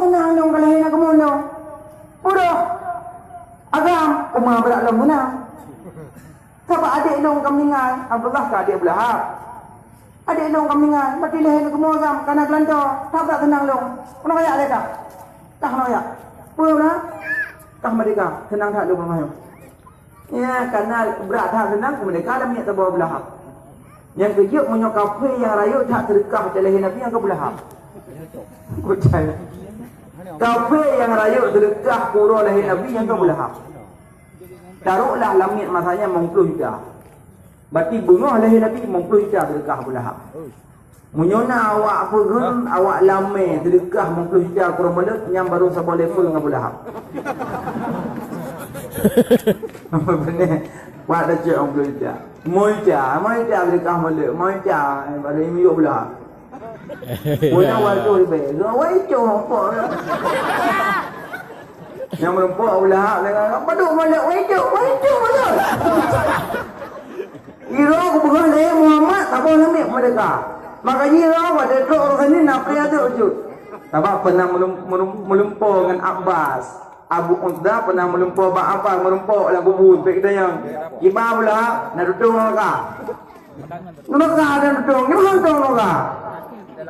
tenang dong kalau nak kemono. Bodoh. Agam umah berak long guna. Sebab adik long kambingan, Abdullah ke adik belahap. Adik long kambingan, mati leher nak kemono agam karena kelanta. Tak berak tenang long. Kena kayak ada tak? Tak kena kayak. Boleh tak mereka tenang tak long mayo. Ya, karena berat tak tenang mereka ada minyak tabah belahap. Yang kejut punya kafe yang rayuk tak terkah macam leher Nabi yang ke belahap. Kucai. Kafe yang rayuk terkah kurau leher Nabi yang ke belahap. Taruhlah langit masanya 90 juta. Berarti bunga leher Nabi 90 juta terkah belahap. Menyona awak pun awak lame terkah 90 juta kurang melek yang baru sabah level dengan belahap. Apa benar? Buat dah cek 90 juta. Moja berkah melek. Moja baru ini yuk belahap. Punya waktu lebih. Wajah apa? Yang merempuk belahap dengan paduk melek wajah melek. Ira aku pegang leher Muhammad tak boleh ambil mereka. Makanya ira pada tok orang ni nak pria tu wujud. Sebab pernah melumpur dengan Abbas. Abu Uzda pernah melumpur Abbas merumpuk lagu bubur pek kita yang iba pula nak duduk orang. Nurka ada duduk, ni bukan duduk nurka.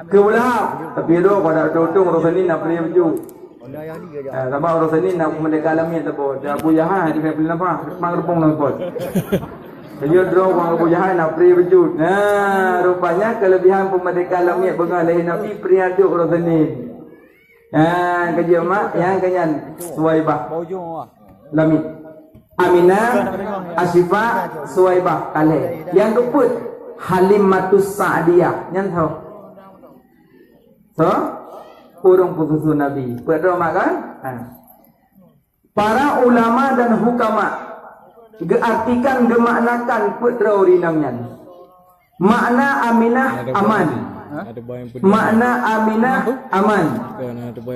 Ke belahap. Tapi tu pada duduk orang sini nak pria wujud. Sebab orang sini nak merdeka alamiah tu pun. Dia Abu Jahal dia pilih apa? Mangrupung nak pun. Dia draw orang Abu Jahal nak pria wujud. Nah, rupanya kelebihan pemerdeka alamiah bengal lahir Nabi pria duduk orang sini. Kerja mak yang kenyan Suwaibah Lamid Aminah Asifah Suwaibah Kaleh yang keput Halimatus Sa'diyah yang tahu so kurung pususu Nabi berdoa mak kan para ulama dan hukama geartikan gemaknakan putra urinamnya makna Aminah aman. Makna Aminah aman.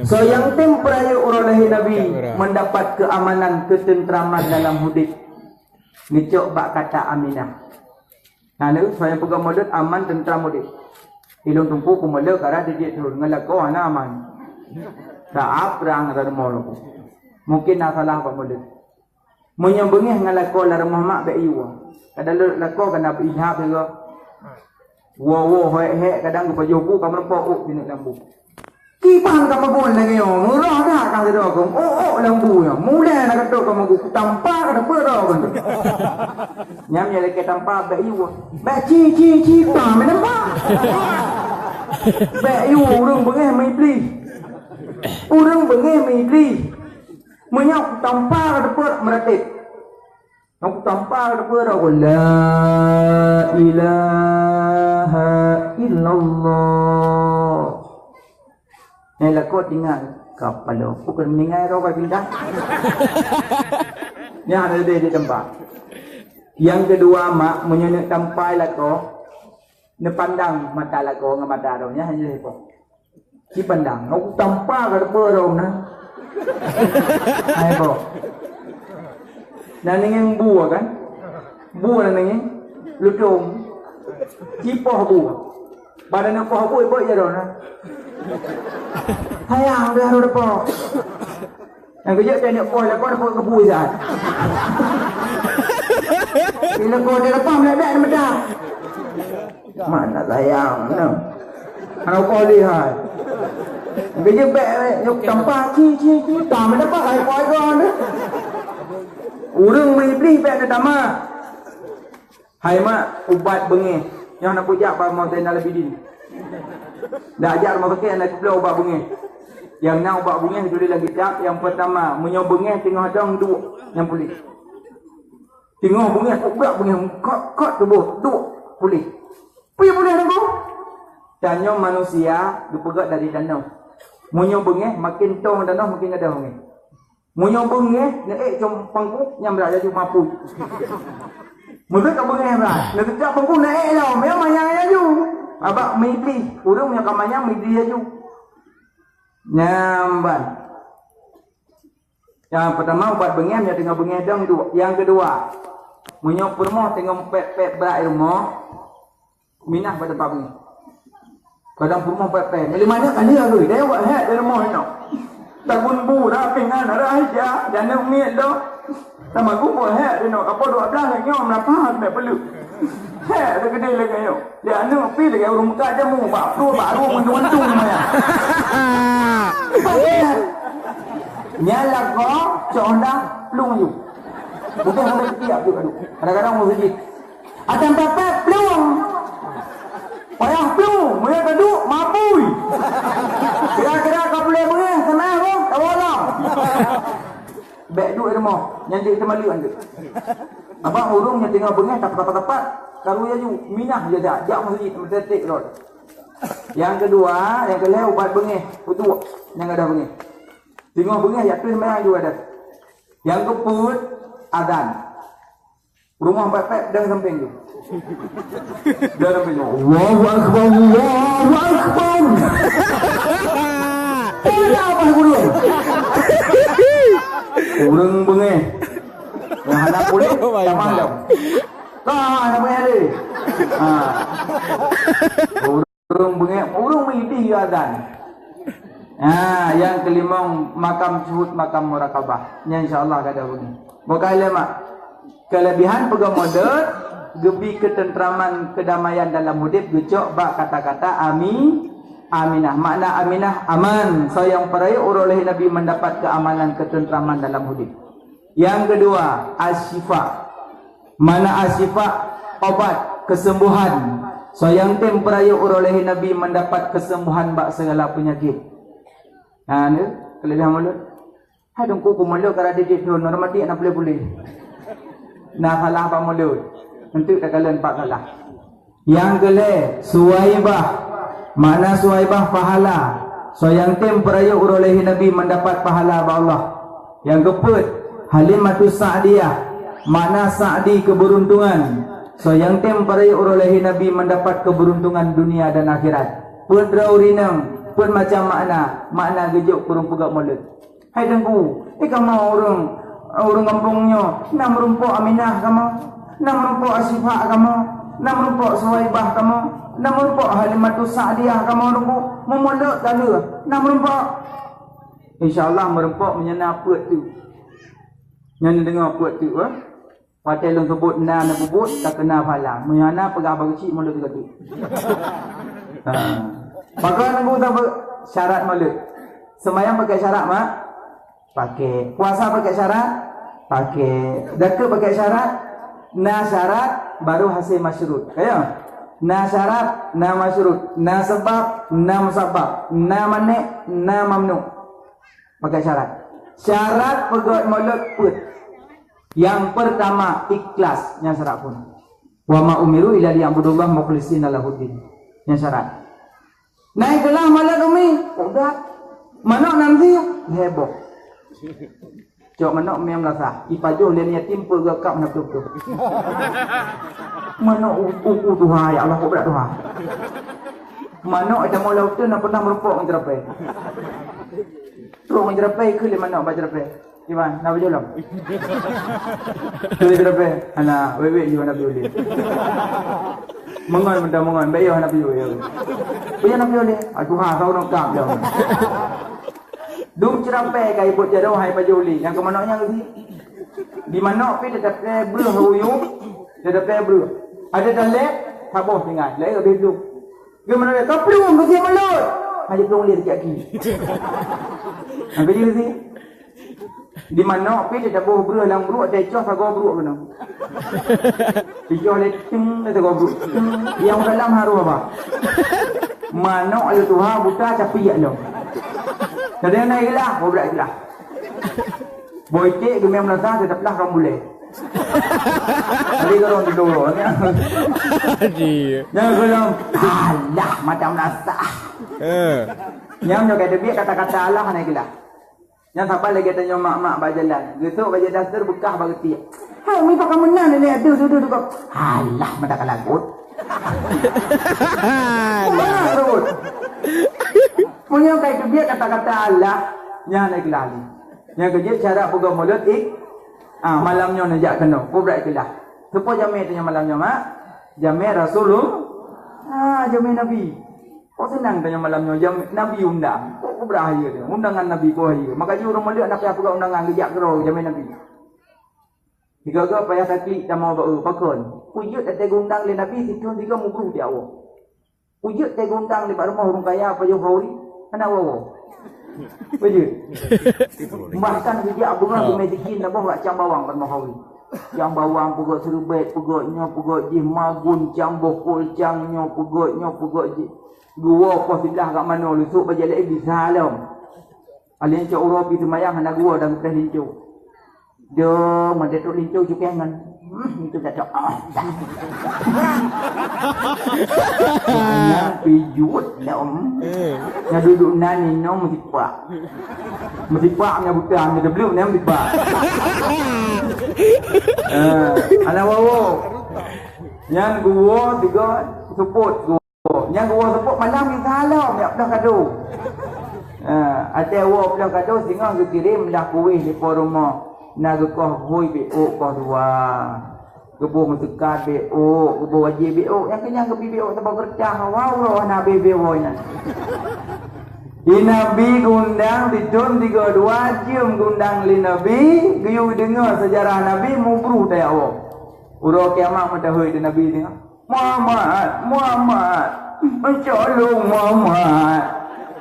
So yang temporary orang lahir Nabi mendapat keamanan, ketentraman dalam hidup. Ngecok bak kata Aminah. Nah, ni saya pegang modal aman tentram hidup. Ilung tumpu ku modal karena dia turun ngelako ana aman. Tak perang ada molo. Mungkin nak salah apa modal. Menyembengih ngelako lar Muhammad be iwa. Kadang lako kena berihab juga. Wow, hek kadang ke pajuku kamu pok sini lambu. Kipan kamu pun lagi yo, murah dah kang dia dong. Lambu ya. Mula nak kata kamu ku tampak ada apa dah kan. Nyam ya lek tampak ba iu. Ba ci pa me nampak. Ba iu urang bengeh mai beli. Urang bengeh mai beli. Menyok tampak ada apa meratip. Aku tampak ada apa dah. La ilaha illallah. Ni lah kau tinggal kapal lo. Bukan meninggal kau kau pindah. Ni ada di tempat. Yang kedua mak menyenek tampai lah kau. Ni pandang mata lah kau dengan mata dong. Ni hanya itu. Si pandang. Aku tampak ada apa dong na. Ayo. Dan dengan buah kan. Buah dan dengan lutung. Cipoh buah. Badan nak poh buah buat je dah. Hayang dia ada poh. Yang kerja dia nak poh lepas poh ke buah zat. Bila kau dia lepas meledak dia medak. Mana sayang no. Kalau kau lihat. Kerja beg nyok tampak ci tak mendapat ai poh kau ni. Urang beli beg ada tamak. Hai mak ubat bengih yang nak pujak pada Mountain Al-Abidin. Dah ajar mak pakai nak beli ubat bengih. Yang nak ubat bengih tu dia lagi tak. Yang pertama menyau bengih tengah dong duk yang pulih. Tengah bengih ubat bengih kot tubuh duk pulih. Punya pulih aku. Tanya manusia dipegat dari danau. Menyau bengih makin tong danau makin ada bengih. Menyau bengih nak com pangku yang berada di mampu. Mungkin kau bengih berat. Nak tak pangku naik lah. Memang mayang aja. Abak midi. Urang punya kamanya midi aja. Nyamban. Yang pertama ubat bengih yang tengah bengih dong tu. Yang kedua, menyok rumah tengah pet berat rumah. Minah pada pagi. Kadang rumah pet. Jadi mana kan dia tu? Dia buat hat di rumah ni. Tabun bu dah pengan arah aja. Jangan umit dah. Sama aku pun hek dia nak apa 12 lagi nyom lapar tak perlu. Hek dia gede lagi yo. Dia anu pi lagi urung muka jamu bak tu baru mentung maya. Nyala ko conda plung you. Bukan ada tiap tu adu. Kadang-kadang mau sedih. Ada pepet plung. Payah plung, mereka kaduk mabui. Kira-kira kau boleh boleh senang tu, tak boleh. Bek duk rumah, yang dia kembali anda. Abang urungnya tengah bengah tak tepat-tepat. Karu ya ju minah je dah, jak masjid mentetik rod. Yang kedua, yang kelih ubat bengah, putu yang ada bengah. Tengah bengah ya tu sembahyang juga ada. Yang keput azan. Rumah pepek dah samping tu. Dah samping tu. Allahu akbar, Allahu akbar. Apa guru? Urang bengeh. Yang anak boleh tak malam. Kah nak bengeh dia. Urang bengeh, urang mengidih azan. Yang kelima makam syuhud, makam murakabah. Yang insya-Allah ada bengeh. Bukan mak. Kelebihan pegang modern, gebi ketentraman, kedamaian dalam hidup, gecok bak kata-kata amin. Aminah, makna aminah aman. So yang peraya oleh Nabi mendapat keamanan, ketentraman dalam hidup. Yang kedua, asyifa. Mana asyifa? Obat, kesembuhan. So yang temperaya oleh Nabi mendapat kesembuhan bak segala penyakit. Ni kelebihan mulut. Hai dong kuku mulut kalau dia tu normal dia nak boleh. Nak salah apa mulut. Nanti tak kalian pak salah. Yang kelih, suwaibah. Makna suwaibah pahala. So yang temperaya oleh Nabi mendapat pahala ba Allah. Yang keput Halimatus Sa'diyah. Makna Sa'di keberuntungan. So yang temperaya oleh Nabi mendapat keberuntungan dunia dan akhirat. Pun raurinang, pun macam makna gejuk kurung pegak mulut. Hai dengku, kamu orang kampungnya nak merumpuk Aminah kamu, nak merumpuk Asifah kamu, nak merumpuk Suwaibah kamu, nak merumpuk Halimatus Sa'diyah kamu dengku, memuluk dala, nak merumpuk. InsyaAllah merumpuk menyenang perut tu. Yang dengar perut tu pakai long sebut na nak bubut tak kena pahala. Menyana pegah bagi cik mulut tu tu. Pakai nunggu tak syarat mulut. Sembahyang pakai syarat mak? Pakai. Puasa pakai syarat? Pakai. Zakat pakai syarat? Na syarat baru hasil masyrut. Kaya? Na syarat, na masyrut, na sebab, na musabab, na manik, na mamnu. Pakai syarat. Syarat pegot mulut put. Yang pertama ikhlas, yang syarat pun. Wa ma umiru illa liya'budullah mukhlishina lahuddin. Yang syarat. Naiklah mulut umi. Udah. Manok nanti heboh. Cok manok mem rasa. Ipajuh dia yatim pergakap nak tu. Manok uku Tuhan ya Allah kau berat Tuhan. Manok ada mau laut tu nak pernah merumpuk menjerapai. Terus menjerapai ke le manok bajerapai. Iman, nak berjualan. Tu jerapai. Anak wewe you nak boleh. Mengon benda mengon, bayo nak boleh. Punya nak boleh. Tuhan kau nak kap dah. Dung cerapai kai buat jadau hai pajuli. Yang ke manoknya lagi. Di manok pi dia dapat beruh huyu. Dia dapat beruh. Ada dalek, sabar tinggal. Lek habis tu. Dia mana dia kaplung ke mulut. Haji plung dia dekat kaki. Apa dia sih? Di manok pi dia dapat beruh lang beruh ada coh sago beruh kena. Dijoh le ting le sago beruh. Yang dalam haru apa? Manok ada Tuhan buta capi ya lo. Kadang naik lah, berat lah. Boycek gemam rasa tetaplah kamu boleh. Hari korang tidur ni. Jangan kalau Allah macam rasa. Yang juga ada biar kata-kata Allah naik lah. Yang sampai lagi tanya mak-mak berjalan. Besok baca dasar bekah berhenti. Hai, mi pakai menang ni ada tu. Allah mendak lagut. Mana terus? Punya kayak biar kata-kata Allah yang naik lali. Yang kerja cara pegang mulut malamnya najak kena. Kau berat kelah. Siapa jamin tanya malamnya mak? Jamin Rasulullah. Jamin Nabi. Kok senang tanya malamnya jam Nabi undang. Kok berahaya dia. Undangan Nabi bahaya. Maka orang melihat nak apa undangan kejap kerau jamin Nabi. Tiga-tiga payah kaki dan mau bawa pakon. Pujut ada gundang le Nabi situ tiga mubru dia awak. Pujut ada gundang le rumah orang kaya apa yo hauri. Ana awak. Pujut. Bahkan dia bunga medikin nak bawa cam bawang kat hauri. Cam bawang pugak serubet, pugaknya pugak jih magun, cam bokol cangnya pugak jih. Gua apa silah kat mana lusuk berjalan bisa alam. Alien cak Europe semayang hendak gua dan teh lincuk. Dia mana tu lincuk cukengan. Itu tak cak. Yang pijut dah om. Yang duduk nani no mesti pak. Mesti pak nya bukan dia belum ni mesti pak. Anak wawo. Yang gua tiga support gua. Yang gua sebut malam ni salam ya dah kado. Ada awak dah kado sehingga dia kirim dah kuih di rumah. Nak kau hoi BO kau dua. Kebo mendekat BO, kebo wajib BO. Yang kenyang ke BO sebab kerja wow nak BO ina. Nabi gundang ditun 32 jam gundang li Nabi, giu dengar sejarah Nabi mubru dah awak. Uro kiamat matahari di Nabi tengok. Muhammad, mencolong Muhammad.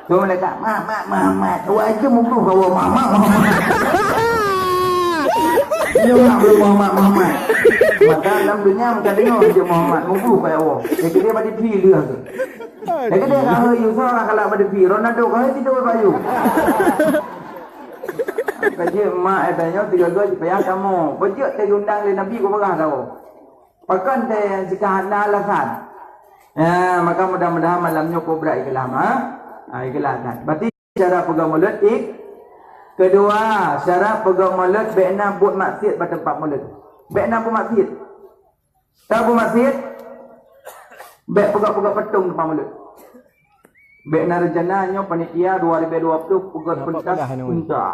Tu mereka, Muhammad. Wajib mubru kau Muhammad. Dia orang belum Muhammad. Maka dalam dunia macam dengar je Muhammad mubru kau awak. Dia kira pada pilih tu. Dia kata kalau you seorang kalau pada pilih Ronaldo kau tidur bayu. Kaji mak tanya 3 gol payah kamu. Bejut dia undang le Nabi kau berah tahu. Pakan dia jika ada alasan. Maka mudah-mudahan malamnya kau berai kelam ikhlasan. Berarti cara pegang mulut kedua, syarat pegang mulut baiknya buat maksiat pada tempat mulut. Baiknya buat maksiat. Tak buat maksiat. Baik pegang-pegang petung tempat mulut. Baiknya rencananya panitia 2020 pegang pentas unta.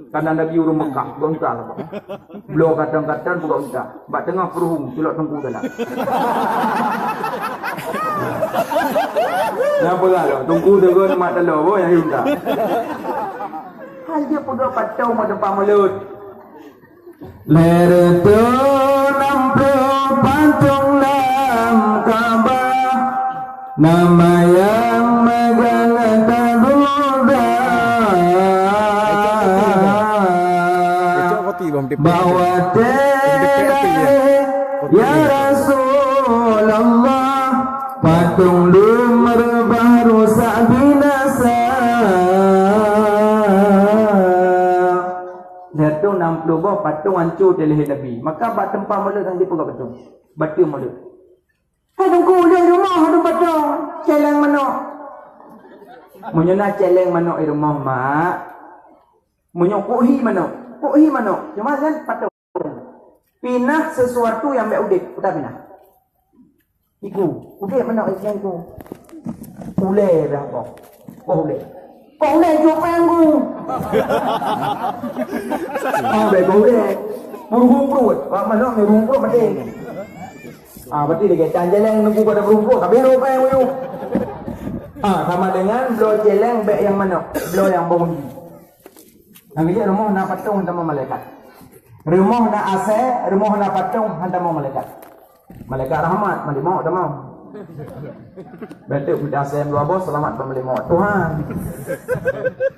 Karena Nabi urung Mekah, unta lah. Belum kadang-kadang pegang unta. Bak tengah peruhung, celok tengku dalam. Kenapa lah? Tengku tu kan mak telur pun yang unta. Hal dia pegang patung pada tempat mulut. Lertu nampu patung lam Kaabah, nama yang megang taguda. Bawa ya Rasulullah, patung lumar baru sabinasa. Datuk 60 bawah patung hancur di leher Nabi. Maka bak tempat mulut yang dipegang patung. Batu mulut. Hai tunggu di rumah ada patung. Celeng manok. Munyana celeng manok di rumah mak. Munyok kuhi manok. Kuhi manok. Cuma kan patung. Pinah sesuatu yang baik udik. Udah pinah. Iku. Udik manok yang iku. Ule berapa? Oh ule. Kau ule jumpa aku. Baik kau ule. Berumprut. Mana ni berumprut mati. Berarti dia kata jeleng nunggu pada berumprut. Tapi lupa yang uyu. Sama dengan blow jeleng baik yang mana? Blow yang bunyi. Yang kerja rumah nak patung hantar malaikat. Rumah nak asal, rumah nak patung hantar malaikat. Malaikat rahmat, malimau tak mau. Betul kita asal dua bos selamat malimau Tuhan.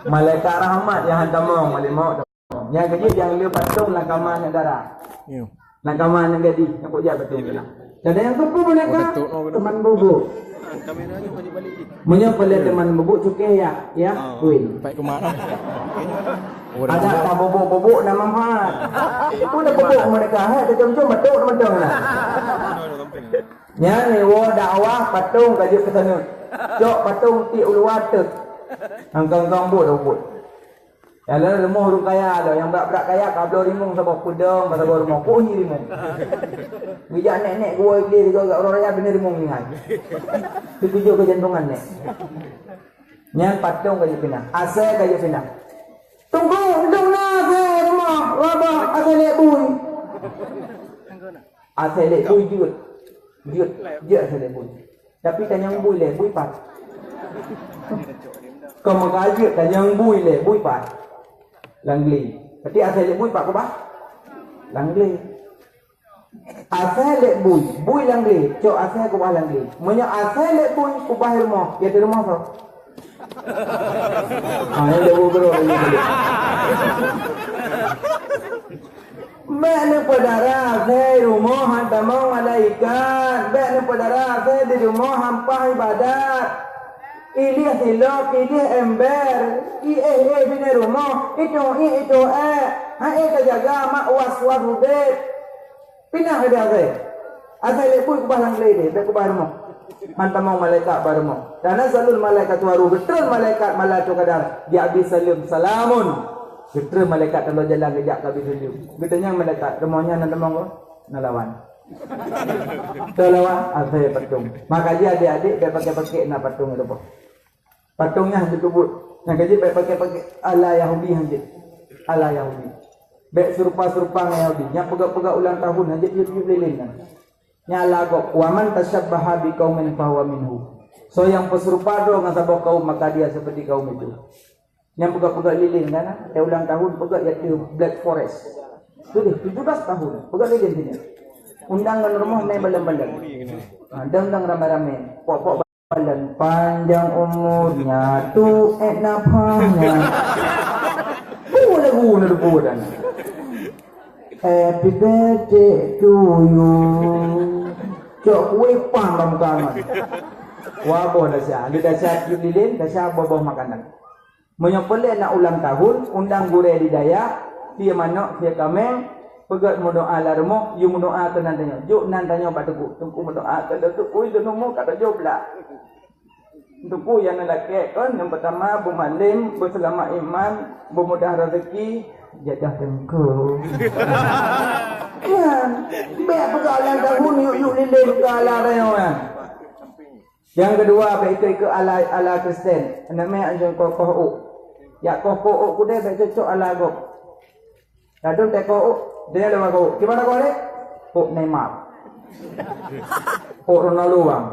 Malaikat rahmat yang hantar malimau. Yang kerja yang dia patung lakaman negara. Lakaman negara di nak kerja betul ke lah. Ada yang tu pun malaikat teman bubuk. Menyapalnya teman bubuk cukai ya, kuih. Baik kemana? Ada tak bubuk nama manfaat. Itu dah bubuk mereka. Ada jom-jom betul betul lah. Nya ni wa dakwah patung kaji ke sana. Jok patung ti uluat tu. Angkang-angkang bubuk. Ya lah rumah orang kaya lah. Yang berat-berat kaya kabel rimung sabah kudang pasal rumah kuih rimung. Bijak nek-nek gua igli juga kat orang raya benar rimung ni kan. Tujuh kejantungan nek. Yang patung kaji pindah. Asal kaji pindah. Tunggu, dong nak ke rumah. Rabah asal lek bui. Asal lek bui jut. Jut asal lek bui. Tapi tanyang bui le, bui pat. Kau mengajak tanyang bui le, bui pat. Langli. Tapi asal le bui pat ko ba? Langli. Asal le bui langli. Cok asal ko ba langli. Monya asal le bui ko ba rumah. Ya di rumah tu. Ini le bro ini. Mek ni pedara saya rumah hantamang malaikat. Mek ni pedara saya di rumah hampah ibadat. Ini silap, ini ember. Bini rumah. Itu Hai jaga mak was rubet. Pindah ke dia saya. Asal lepui kubah lang lady. Bek kubah rumah. Hantamang malaikat barumah. Dan asalul malaikat waru. Betul malaikat malaikat kadar. Dia habis salim salamun. Kita malaikat kalau jalan kejap ke habis salim. Betulnya malaikat. Rumahnya nak demang ko? Nalawan. Nalawan. Asal patung. Maka dia adik-adik. Dia pakai-pakai nak patung itu. Patungnya hantu tubut. Yang kecil baik pakai ala Yahudi hantu. Ala Yahudi. Baik serupa-serupa dengan Yahudi. Yang pegak-pegak ulang tahun hantu tiup-tiup lilin kan. Yang lagok. Waman tasyabbaha biqaumin fahuwa minhu. So yang peserupa do dengan sabah kaum maka dia seperti kaum itu. Yang pegak-pegak lilin kan. Ulang tahun pegak yaitu Black Forest. Itu dia 17 tahun. Pegak lilin sini. Undangan rumah main balang-balang. Dang-dang ramai-ramai. Pok-pok dan panjang umurnya tu napanya. Lagu nak buat. Happy birthday to you. Cok kue pang dalam kamar. Wah boh dah siap. Dia dah siap lilin, dah siap bawa makanan. Menyempelek nak ulang tahun, undang gurih di Dayak, dia manak, dia kameng. Pegat mendoa lah rumah, you mendoa ke nantanya. Juk nantanya pak tunggu mendoa ke tunggu itu nombor kata jawab lah. Tunggu yang lelaki kan yang pertama bermalim, berselamat iman, bermudah rezeki, jadah tengku. Kan, baik pegalan tahun yuk lilin ke ala raya. Yang kedua baik ke ala Kristen. Namanya anjung kokoh. Ya kokoh kuda baik cocok ala gop. Kadang teko dia lewat kau. Gimana kau ni? Oh Neymar. Oh Ronaldo bang.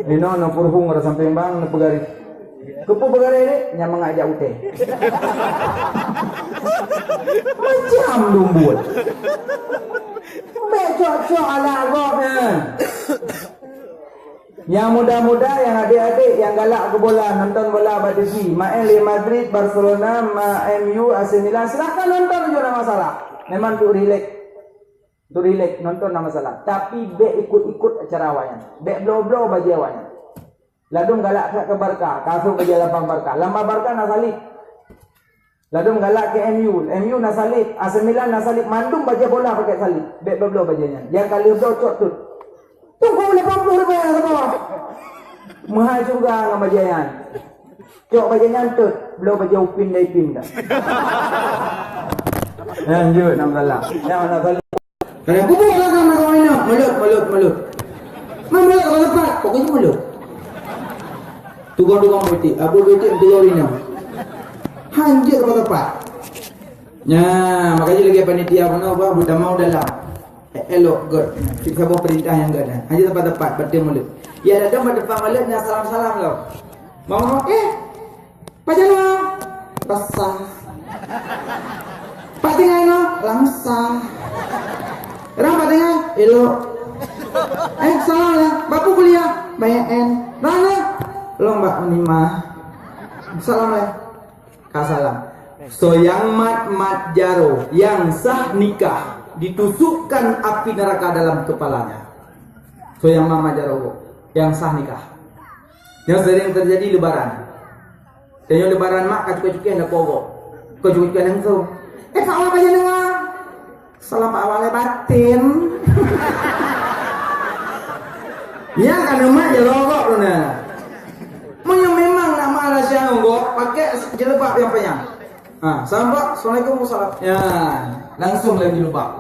Ini no purhung ada sampai bang no pegari. Kepu pegari ni nyamang aja ute. Macam lumbut. Becok-cok ala gopnya. Yang muda-muda, yang adik-adik, yang galak ke bola, nonton bola Badesi, main Real Madrid, Barcelona, MU, AC Milan, silahkan nonton je tak masalah. Memang tu relax, nonton tak masalah. Tapi bek ikut-ikut acara awalnya, bek blow-blow bagi awalnya. Ladung galak ke Barca, kasut bagi lapang Barca, lamba Barca nak salib. Ladung galak ke MU nak salib, AC Milan nak salib, mandum bagi bola pakai salib, bek blow-blow baginya. Dia kali blow cok tu. Tunggu 80 rupiah semua. Mahal juga dengan bajayan. Cok bajayan tu, belum baju upin dah ipin dah. Lanjut nak salah. Yang nak salah. Kalau kubur lah sama kau ini. Melut. Melut kalau lepas, pokoknya melut. Tukang-tukang putih, abu putih untuk ini. Hanjir kalau tepat. Ya, makanya lagi panitia pun apa, bukan mau dalam. Elok God. Kita buat perintah yang enggak ada. Hanya tepat-tepat pada mulut. Ya ada depan mulut yang salam-salam kau. Mau Pajan lo. Basah. Patingan lo langsah. Ram patingan elok. Salam lah. Bapu kuliah BN. Mana? Lomba unimah. Salam lah. Kasalam. So yang mat jaro, yang sah nikah ditusukkan api neraka dalam kepalanya. So yang mama jaro, yang sah nikah. Yang sering terjadi lebaran. Dan yang lebaran mak kacukai-cukai nak pokok. Kacukai yang tu. Salam aja dengar. Salam awalnya batin. Ya kan mak jaro kok luna. Memang nama rahsia kok pakai jilbab yang panjang. Sahabat, Assalamualaikum warahmatullahi wabarakatuh. Ya, langsung lagi jilbab.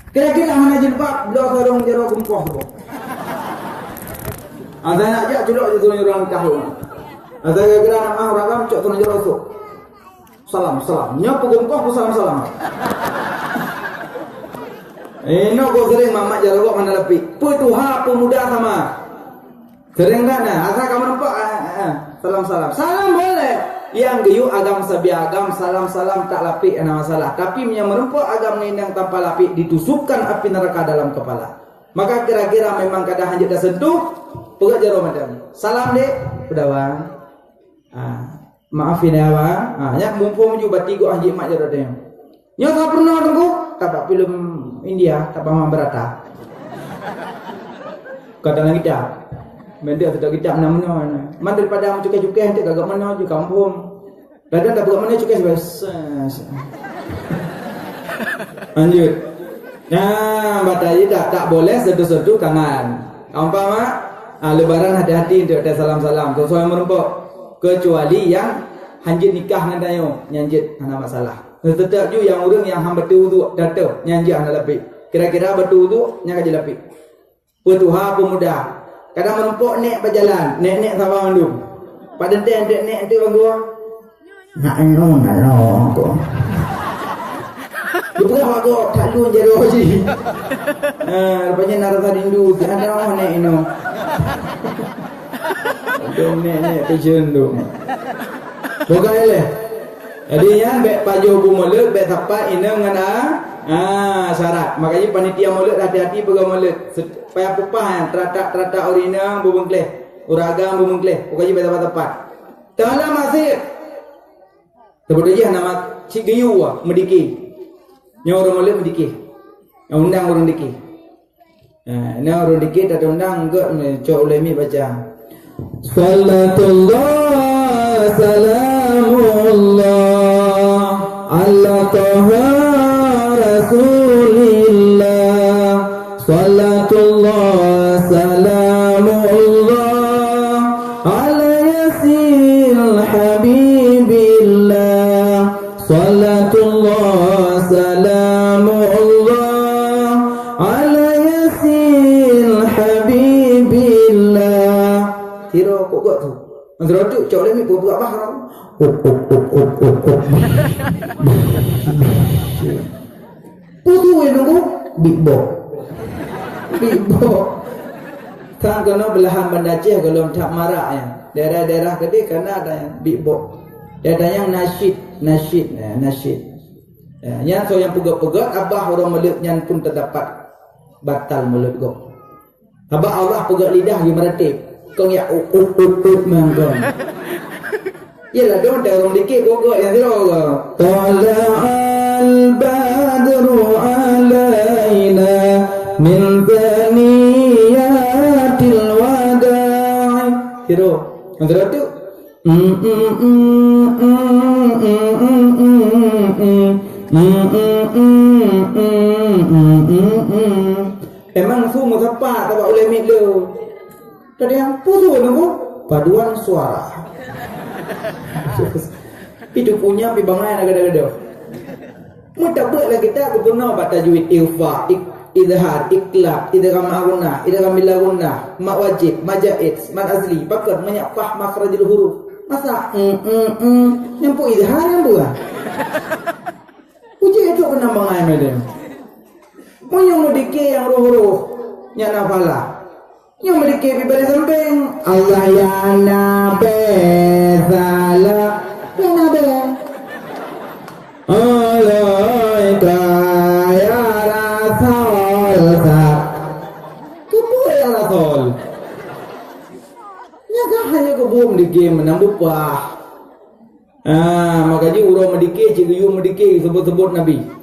Kira-kira mana jilbab beliau sarung jero kumpuh tu. Ada nak ajak culuk je turun jero tahun. Ada kira-kira nak mau ragam cok turun jero tu. Salam. Nyopo kumpuh salam. No kau sering mamak jaro kok mana lebih. Pu tu ha pemuda sama. Sering kan? Asal kamu nampak salam-salam. Salam boleh. Yang geyu agam sabi agam salam-salam tak lapik ada masalah. Tapi yang merempuk agam nindang tanpa lapik ditusukkan api neraka dalam kepala. Maka kira-kira memang kadang hanjit dah sentuh pegat jaro macam. Salam dek, udah bang. Maafin ya bang. Nya mumpung juga tigo hanjit mak jaro dia. Nya tak pernah tunggu tak film India tak paham berata. Kadang kita Mendia tidak kita mana-mana. Man daripada am cukai-cukai nanti kagak mana je kampung. Kadang tak buat mana cukai sebas. Lanjut. Nah, batai tak boleh sedu-sedu tangan. Umpama lebaran hati-hati untuk ada salam-salam. Sesuai merempuk. Kecuali yang hanjit nikah dengan dayo, nyanjit ada masalah. Tetap ju yang orang yang hamba tu datang nyanjit ada lebih. Kira-kira betul tu nya kaji lebih. Petuha pemuda kadang merempuk nek berjalan, nek sama mandum. Pada nek tu banggu. Nak aku. Lupa aku tak lu jadi oji. Rupanya narasa rindu ada nek ino. Dong nek tujuan tu. Bukan le. Jadi yang bek paju bu mulut bek tapak ina ngana syarat. Makanya panitia mulut hati-hati pegang mulut. Supaya pupah yang teratak orina bubengkleh. Uragam bubengkleh. Pokoknya betul-betul. Dalam masih. Sebetulnya nama Cigiyu mediki. Yang orang mulut mediki. Yang undang orang diki. Ini orang diki tak undang enggak cok ulemi baca. Salatullah salamullah ala taha rasulillah. Salatullah salamullah ala yasil habibillah. Salatullah salamullah ala yasil habibillah. Kira kok tu Androduk cok lemi buat bahar. Putu nunggu big box. Tak kena belahan Banda Aceh kalau tak marak ya. Daerah-daerah gede karena ada yang big box. Ada yang nasyid. Yang so yang pegat-pegat abah orang mulut yang pun terdapat batal mulut go. Abah Allah pegat lidah di meratip. Kau ya manggon. Yalah dong ada orang dikit pokok yang tu kau. Tala'al badru alaina min thaniyatil wada'i. Kira antara tu emang semua tepat tak boleh mik lu. Tadi yang putus nunggu paduan suara. Itu punya pi bangai agak-agak. Mudah buat lagi kita guna bat tajwid ilfa, izhar, iqlab, idgham aguna, idgham bilaguna, ma wajib, majaid, man azli, pakat menyafah makhrajul huruf. Masa nyampu izhar yang buah. Uji itu kena bangai medan. Mau yang mudike yang roh-roh nya nafala. Yang memiliki bibir samping Allah ya Nabi salam ya Nabi alaika ya Rasul kebu ya Rasul ya kan hanya kebu memiliki menambah pah makanya urang memiliki cigiyu memiliki sebut-sebut Nabi.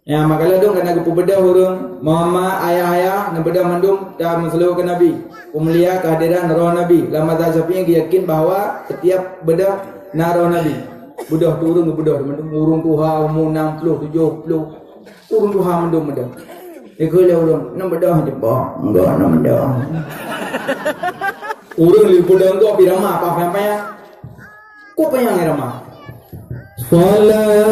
Ya makalah dong kena kepu bedah orang mama ayah-ayah nak bedah mandum dah menseluruhkan Nabi. Pemulia kehadiran roh Nabi. Dalam mazhab Syafi'i yakin bahawa setiap bedah naroh Nabi. Bedah tu urang bedah mandum urung tuha umur 60 70. Urung tuha mandum bedah. Ikut dia urang nak bedah je bah. Enggak nak bedah. Urang li bedah engkau pi ramah apa payah. Kau payah ngai ramah. Salatullah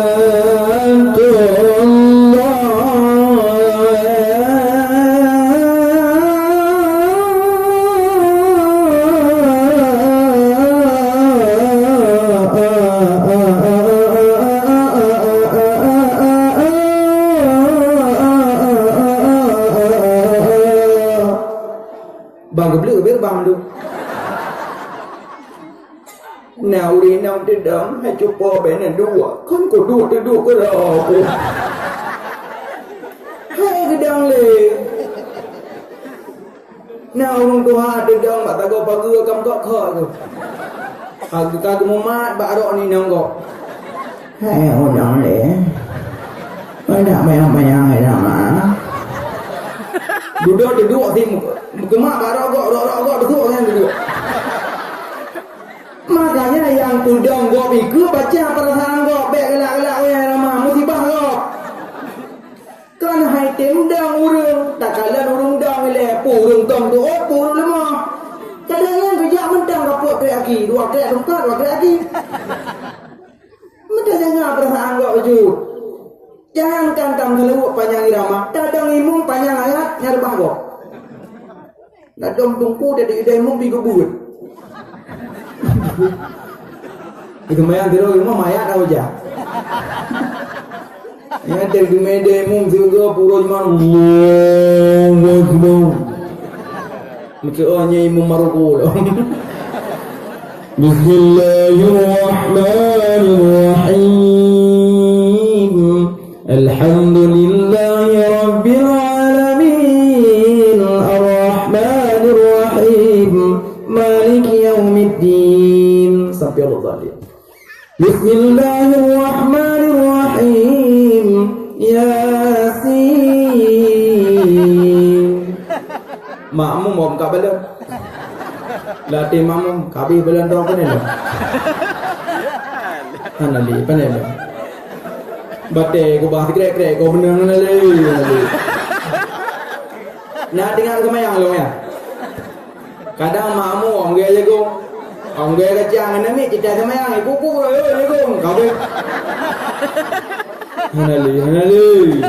bang geblik gebir bang tu. tidak hai cuba benar dua kan ko dua ko ro hai gedang le nào orang tua tidak mak tak go pagi kam kok tu aku ka ku mat ba ro ni nang go hai orang le ai nak bayang hai dah mak duduk thì mak ba ro duduk kan duduk. Makanya yang tudang gua pikir baca perasaan gua gelak-gelak we ramah musibah gua. Kan hai tendang urang, tak kalan urang dang le purung tong tu purung lemah. Kadang-kadang kerja mentang kapok ke lagi, dua ke lengkap, dua ke lagi. Mudah jangan perasaan gua wujud. Jangan kantang kalau panjang irama, dadang imung panjang ayat nyarbah gua. Dadang tungku dari imung bigubut. Itu mayang tiro rumah mayat dah aja. Ya tek di mede mung juga puro man. Mungkin orangnya imam maroko. Bismillahirrahmanirrahim. Alhamdulillahi rabbil alamin. Ar-Rahmanirrahim. Maliki yaumiddin. Sampai Allah tadi. Bismillahirrahmanirrahim. Yasin. Makmum mau buka belum? Latih makmum kabih belum tahu apa ni lah. Nanti apa ni lah? Bate ko bahas krek ko benar nanti. Nah dengar kemayang lo ya. Kadang makmum orang dia jago. Orang dia kacang ni kita kemayang kuku jago. Kabeh. Hanali.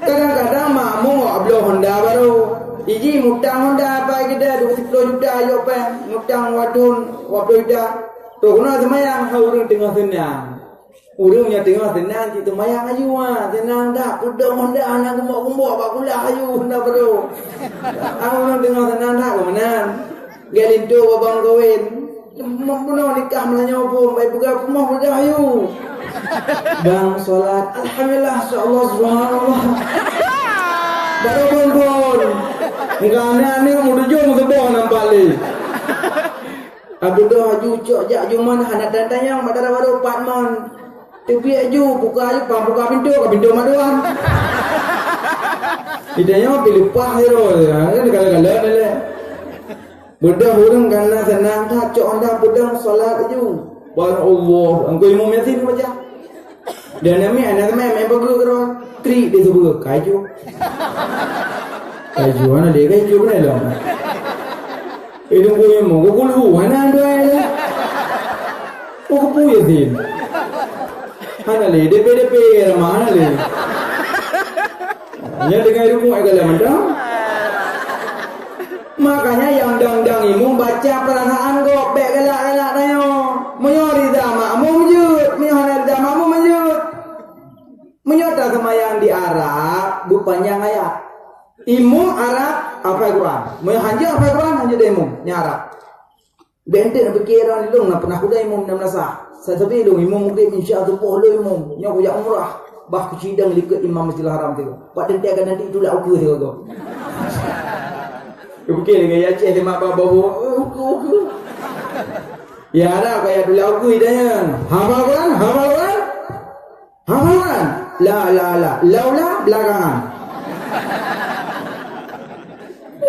Kadang-kadang makmum ablo Honda baru. Iji mutang Honda apa kita 20 juta ayo apa? Mutang wadun 20 juta. Tu kena semayang urang tengah senang. Urangnya tengah senang kita mayang ayu senang dak udang Honda anak kumbok bakulah ayu Honda baru. Urang tengah senang dak kemenan. Galinto babang kawin. Mempunyai nikah melanyo pun baik buka rumah pada ayu. Bang solat alhamdulillah insyaallah subhanallah. Baru pun. Nikahnya ni mudujung sebab nampak le. Aku dah aju cok jak juman anak tantang pada baru 4 mon. Tapi aju buka pintu maduan. Idanya pilih pah hero kan kala-kala le. Budak orang kana senang tak cok anda budak solat aju. Bar Allah, engkau imam yasin baca. Dan ami anak main bagus kero. Kri dia sebut kaju. Kaju mana dia kaju mana lah. Itu punya mau kau lu mana ada ni? Kau punya yasin. Mana le DP mana le? Nya dengan ilmu agak lemah. Makanya yang dang-dang imum baca perasaan kok bek gelak-gelak tayo. Menyorida makmum jut, menyorida makmum menjut. Menyota semayang di Arab, bu panjang ayat. Imum Arab apa Quran? Menghanja apa Quran hanya di imum, ni Arab. Bente nak pikiran dong nak pernah kuda imum 16. Saya tapi dong imum mungkin insya-Allah boleh imum. Nya ku jak umrah. Bah ku sidang likut Imam Masjidil Haram tu. Pak dente akan nanti itu dah ukur tu. Bukan dengan ya ceh mak bawa ya ada kayak dulu aku idanya hafalan la laula belakangan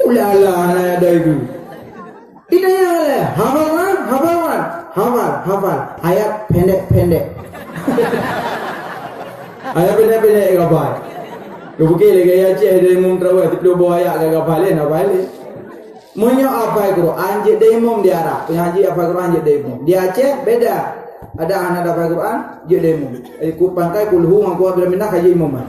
la ada itu idanya le hafal ayat pendek ayat pendek apa bukan lagi ya ceh dia mum terawih 30 ayat gak hafalin apa le. Munyo apa Quran je demom di Arab. Pengaji apa Quran je demom. Di Aceh beda. Ada anak apa Quran je demom. Ku pangkai kulhu ngaku bila minah haji imam.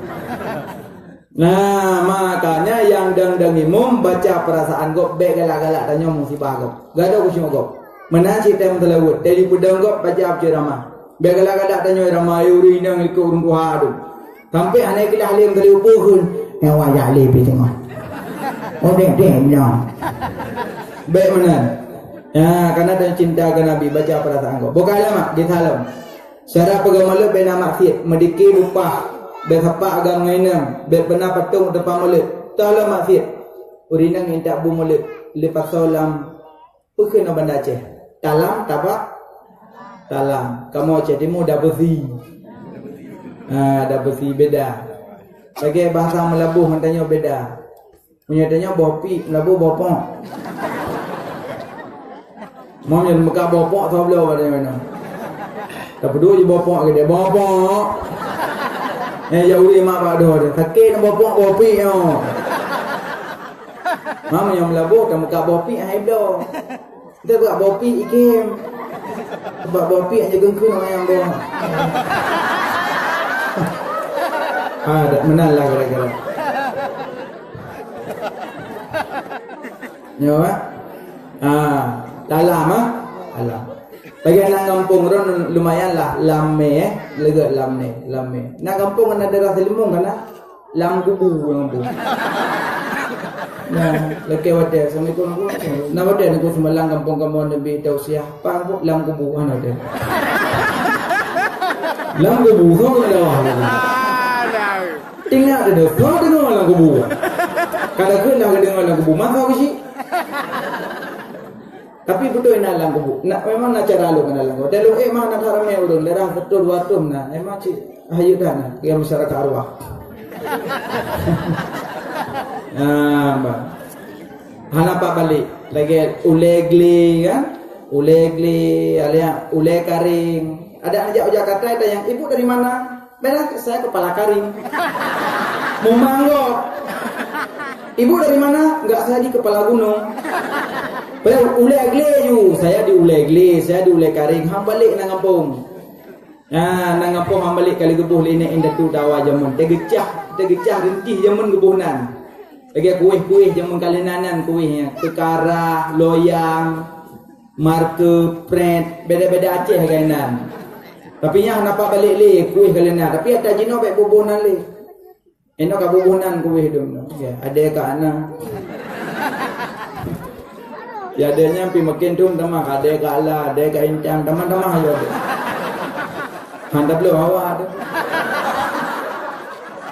Nah, makanya yang dang imam baca perasaan gop bek galak-galak tanya musibah gop. Gado ku cuma gop. Menan cerita yang telawut. Dari pudang gop baca apa ceramah. Bek galak-galak tanya ramai uri nang ikut urung kuhadu. Sampai anak kita halim tadi upuhun. Yang wajah alih tengok. Oh dek bilang. Baik mana? Ya, karena ada cinta ke Nabi baca perasaan kau. Bukan lama di dalam. Syarah pegamala bena maksiat, mediki lupa, berapa agam ngainam, berpena patung depan mulut. Tahu maksiat. Urinang intak bu mulut. Lepas solam, bukan apa benda ceh. Talam, tapak, talam. Kamu ceh timu dah besi. Dah besi beda. Bagi bahasa Melabuh mentanya beda. Menyatanya bopi, Melabuh bopong. Mau yang muka bopok tahu belum ada mana. Tak peduli je bopok ke dia. Bopok. Jauh dia mak pak dah. Sakit nak bopok bopi yo. Mama yang Melabuh kan muka bopi ai dah. Kita buat bopi ikim. Sebab bopi aja gengkun orang yang boh. Dah menal lah kira-kira. Yo dalam dalam. Bagi anak kampung ron lumayan lah lame lega lame. Nak kampung kan ada rasa limung kan lam kubu kampung. Nah, leke wate assalamualaikum aku. Nak wate aku semalang kampung kamu nabi tausiah pa aku lam kubu kan ada. Lam kubu kau ada lah. Tinggal ada kau dengar lam kubu. Kalau kau nak dengar lam kubu maka aku sih. Tapi betul nak lang kubu. Nak memang nak cara lu kena lang kubu. Dalam mah nak haramnya urun lerah betul watum nah. Memang cik hayut dah nah. Dia masyarakat arwah. Bah. Hanapa balik lagi ulegli kan? Ulegli alia ule karing. Ada anak Jakarta ada yang ibu dari mana? Benar saya kepala karing. Mumanggo. Ibu dari mana? Enggak, saya di kepala gunung. Ule agleju, saya di ule agle, saya di ule karing. Ham balik nang kampung. Nang kampung ham balik kali gebuh lene indah tu dawa jamun. Tegecah rentih jamun gebuhnan. Lagi kuih jamun kalinanan kuihnya. Kekara, loyang, marke, pret, beda-beda Aceh kainan. Tapi yang nampak balik le kuih kalina. Tapi ada jino baik bubuhnan le. Eno ka bubuhnan kuih dong. Ya, ada ka ana. Ya adanya pi makin tu teman ada ka ala, ada ka incang, teman-teman ayo. Handa belum awak tu.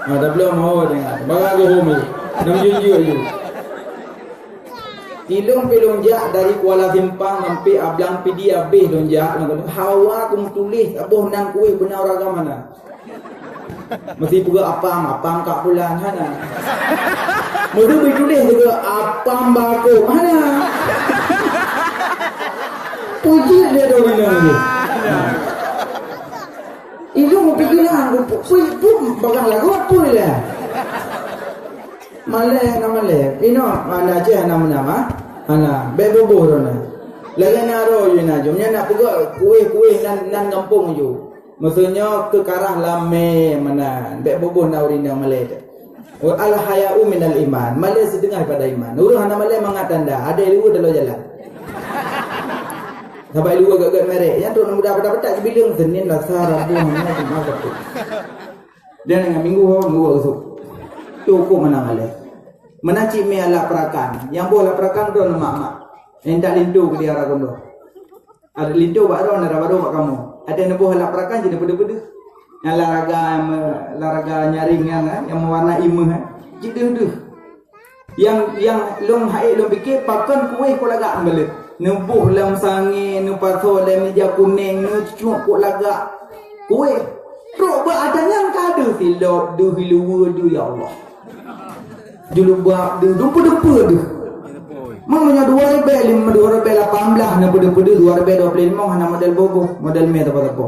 Ada belum awak dengar. Baga go home. Nam junju. Ilung pelonjak dari Kuala Simpang sampai Ablang PD habis lonjak. Hawa kum tulis aboh nang kuih benar orang mana. Mesti juga apam kak pulang hana. Mesti ditulis juga apam bako mana. Puji dia dah bilang ni. Ilung pikiran pun bagang lagu apa lah. Malay. Ino mana Aceh nama. Ana beboboh rona. Lagi naro je nak. Jomnya nak pegak kuih nan kampung je. Maksudnya ke karah lame mana. Beboboh nak urindang Malay tu. Al haya'u minal iman. Malay sedengah pada iman. Urang anak Malay mengatakan dah ada lu dalam jalan. Sampai lu agak-agak merek. Yang tu mudah petak bilang Senin lah Rabu mana tu makan tu. Dan dengan minggu esok. Tu hukum mana Malay. Menacik me ala perakan. Yang boleh perakan tu mak. Endak lindu ke dia ragon tu. Ada lindu baru ada baru mak kamu. Ada yang boleh ala perakan jadi beda-beda. Yang laraga nyaring yang mewarna imah. Jadi Yang long haid long fikir pakan kuih ko lagak balik. Nebuh lam sangi, nu paso lam meja kuning, nu cucuk ko lagak. Kuih. Ro ba adanya kada silap du hiluwa du ya Allah. Dulu buat du depa du. Mamanya 2005 2018 na bede-bede 2025 hana model bobo, model me apa-apa.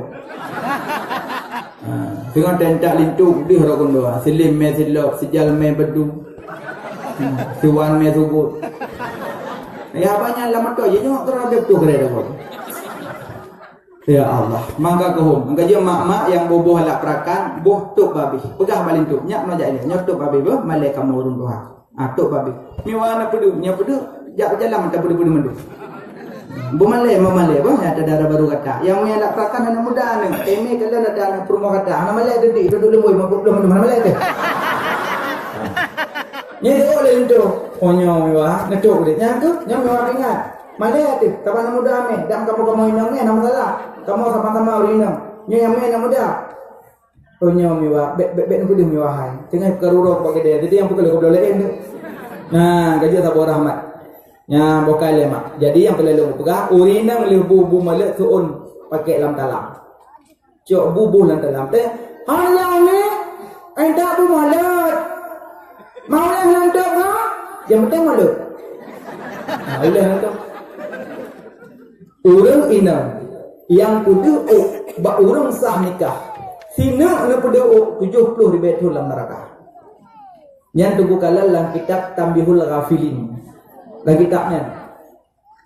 Dengan tentak lintuk di haragon doa. Silim me silap, sijal me bedu. Siwan me sugut. Ya banyak lama tu je tengok terhadap tu kira dah. Ya Allah, mangga kohom. Angka je mak-mak yang boboh halak perakan, boh tok babi. Pegah balin tu, nyak majak dia. Nyak tok babi boh, malai kamu urun doa. Tok babi. Mi wana pedu, nyak pedu, jak jalan tak pedu-pedu mandu. Bo malai boh, ada darah baru kata. Yang mi halak perakan anak muda ni. Eme kalian ada anak perumah kata. Anak malai dedik, duduk lemui, belum mana malai tu. Ni tu oleh itu. Onyo mewah, netuk dia. Nyangkup, nyang mewah ingat. Malah tu, taban muda ame, dan kamu inang ni nama salah. Kamu sama-sama urinang. Nya yang ame nama muda. Oh nya miwa, bet nak dia miwa hai. Tengah keruruk pakai dia. Jadi yang pukul kau boleh tu. Nah, gaji sabar rahmat. Nya bokal mak. Jadi yang perlu pegang urinang le bubu malak tuun pakai lam talam. Cok bubuh lam talam teh. Halang ni, anda bu malak. Mau yang hendak ha? Yang penting malak. Nah, ulah tu. Orang inang yang kudu bak orang sah nikah. Sina na kudu 70 ribu dalam neraka. Yang tunggu kalal lang kitab Tambihul Ghafilin. Lang kitabnya.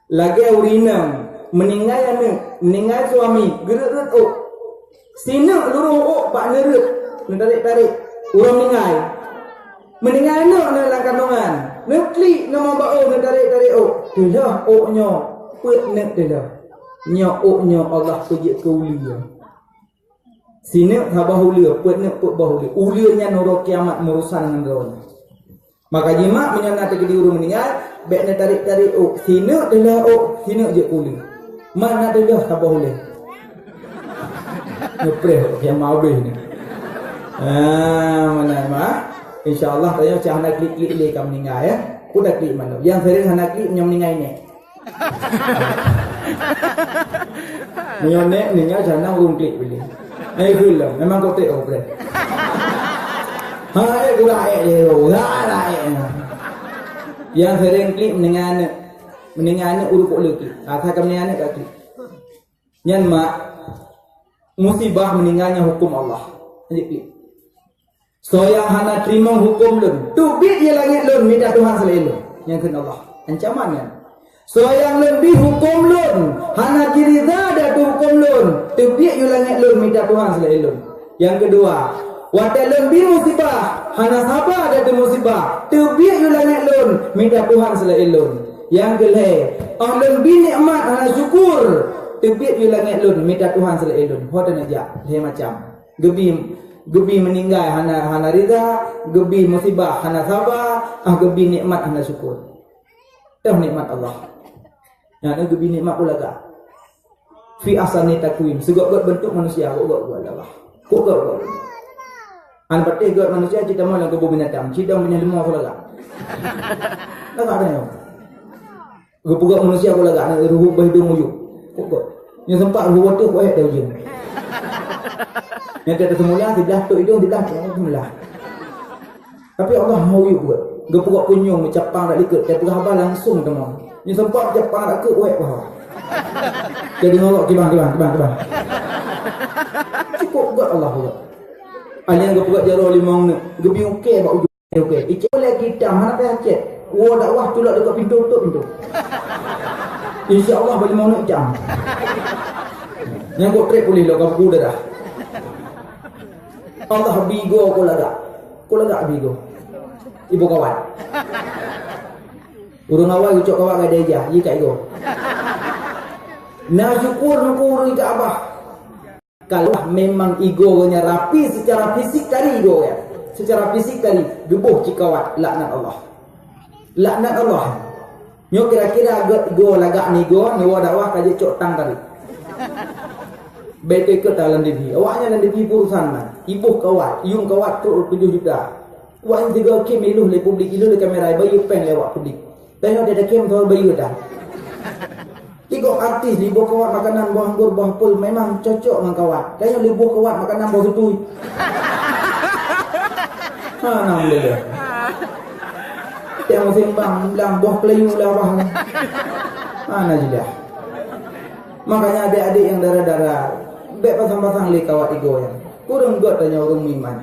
Lagi urinang meninggal meninggal suami gerak Sina luruh pak nerut tarik orang meninggal anak dalam kandungan. Nekli nama bau tarik dah oknya put nek dah nya Allah puji ke ulia sini habah ulia put nek put bahulia ulianya nurut kiamat merusan dengan ron maka jima menyana ke di urung meninggal bek nak tarik sini dah sini je uli mana dah habah ulia ngepreh yang mau ni mana mah insyaallah tanya cah nak klik le kam meninggal ya udah klik mana yang sering nak klik yang meninggal ni Nyonek ningal jangan urung klik beli. Gula memang kau tengok bre. Hai gula dia, yang sering klik meninggal urut kok klik. Asal meninggal tak klik. Nyan mak musibah meninggalnya hukum Allah. Jadi klik. So yang hana terima hukum lun. Tu bit dia langit lun minta Tuhan selalu. Yang kena Allah. Ancamannya. So yang lebih hukum lun hana kiriza ada tu hukum lun tebiak you langit lun minta Tuhan selain lun. Yang kedua wata lebih musibah hana sabar ada tu musibah tebiak you langit lun minta Tuhan selain lun. Yang kelima lebih nikmat hana syukur tebiak you langit lun minta Tuhan selain lun. Hoda aja he macam gebi meninggal hana rida gebi musibah hana sabar gebi nikmat hana syukur. Dah nikmat Allah. Yang gebi nikmat pula tak. Fi asani takwim. Segak-gak bentuk manusia kok Allah. Kok. An patih gak manusia kita mau lang kebun binatang. Kita punya lemah pula tak. Tak ada yang. Gepugak manusia pula tak nak ruh bahidung uyuk. Kok. Yang sempat ruh waktu kok dah ujung. Yang ada semula sebelah tok hidung sebelah semula. Tapi Allah mau uyuk buat. Gepugak kunyung mencapang tak liket. Dia perah langsung teman. Ni sempat je parak ke wek bawah. Jadi ngolok kibang. Cukup buat Allah pula. Alien gua buat jaro limong ni. Gebi okey bak ujung okey. Ikut boleh kita mana payah cek. Wo dakwah tulak dekat pintu tutup pintu. Insya-Allah boleh mau nak jam. Yang gua trek boleh lo kau dah. Allah bigo ko lagak bigo. Ibu kawan. Urung awal ucap kawak ada aja, ye kat ego. Nah syukur ika abah. Kalau memang ego nya rapi secara fisik tadi ego ya. Secara fisik tadi gebuh cikawat laknat Allah. Laknat Allah. Nyo kira-kira ego lagak ni ego ni dakwah kaje cok tang tadi. Bete ke dalam diri. Awaknya dalam diri urusan man. Ibu kawat, yung kawat tu 7 juta. Wang 3 kim iluh le publik iluh le kamera bayu pen lewat publik. Tengok dia dah kem tuan bayu dah. Tengok artis di bawah kawat makanan buah anggur buah pul memang cocok dengan kawat. Tengok di bawah kawat makanan buah setui. Nama dia. Yang sembang bilang buah pelayu lah buah. Mana je dah. Makanya adik-adik yang darah-darah bek pasang-pasang le kawat ego yang. Kurang buat tanya orang iman.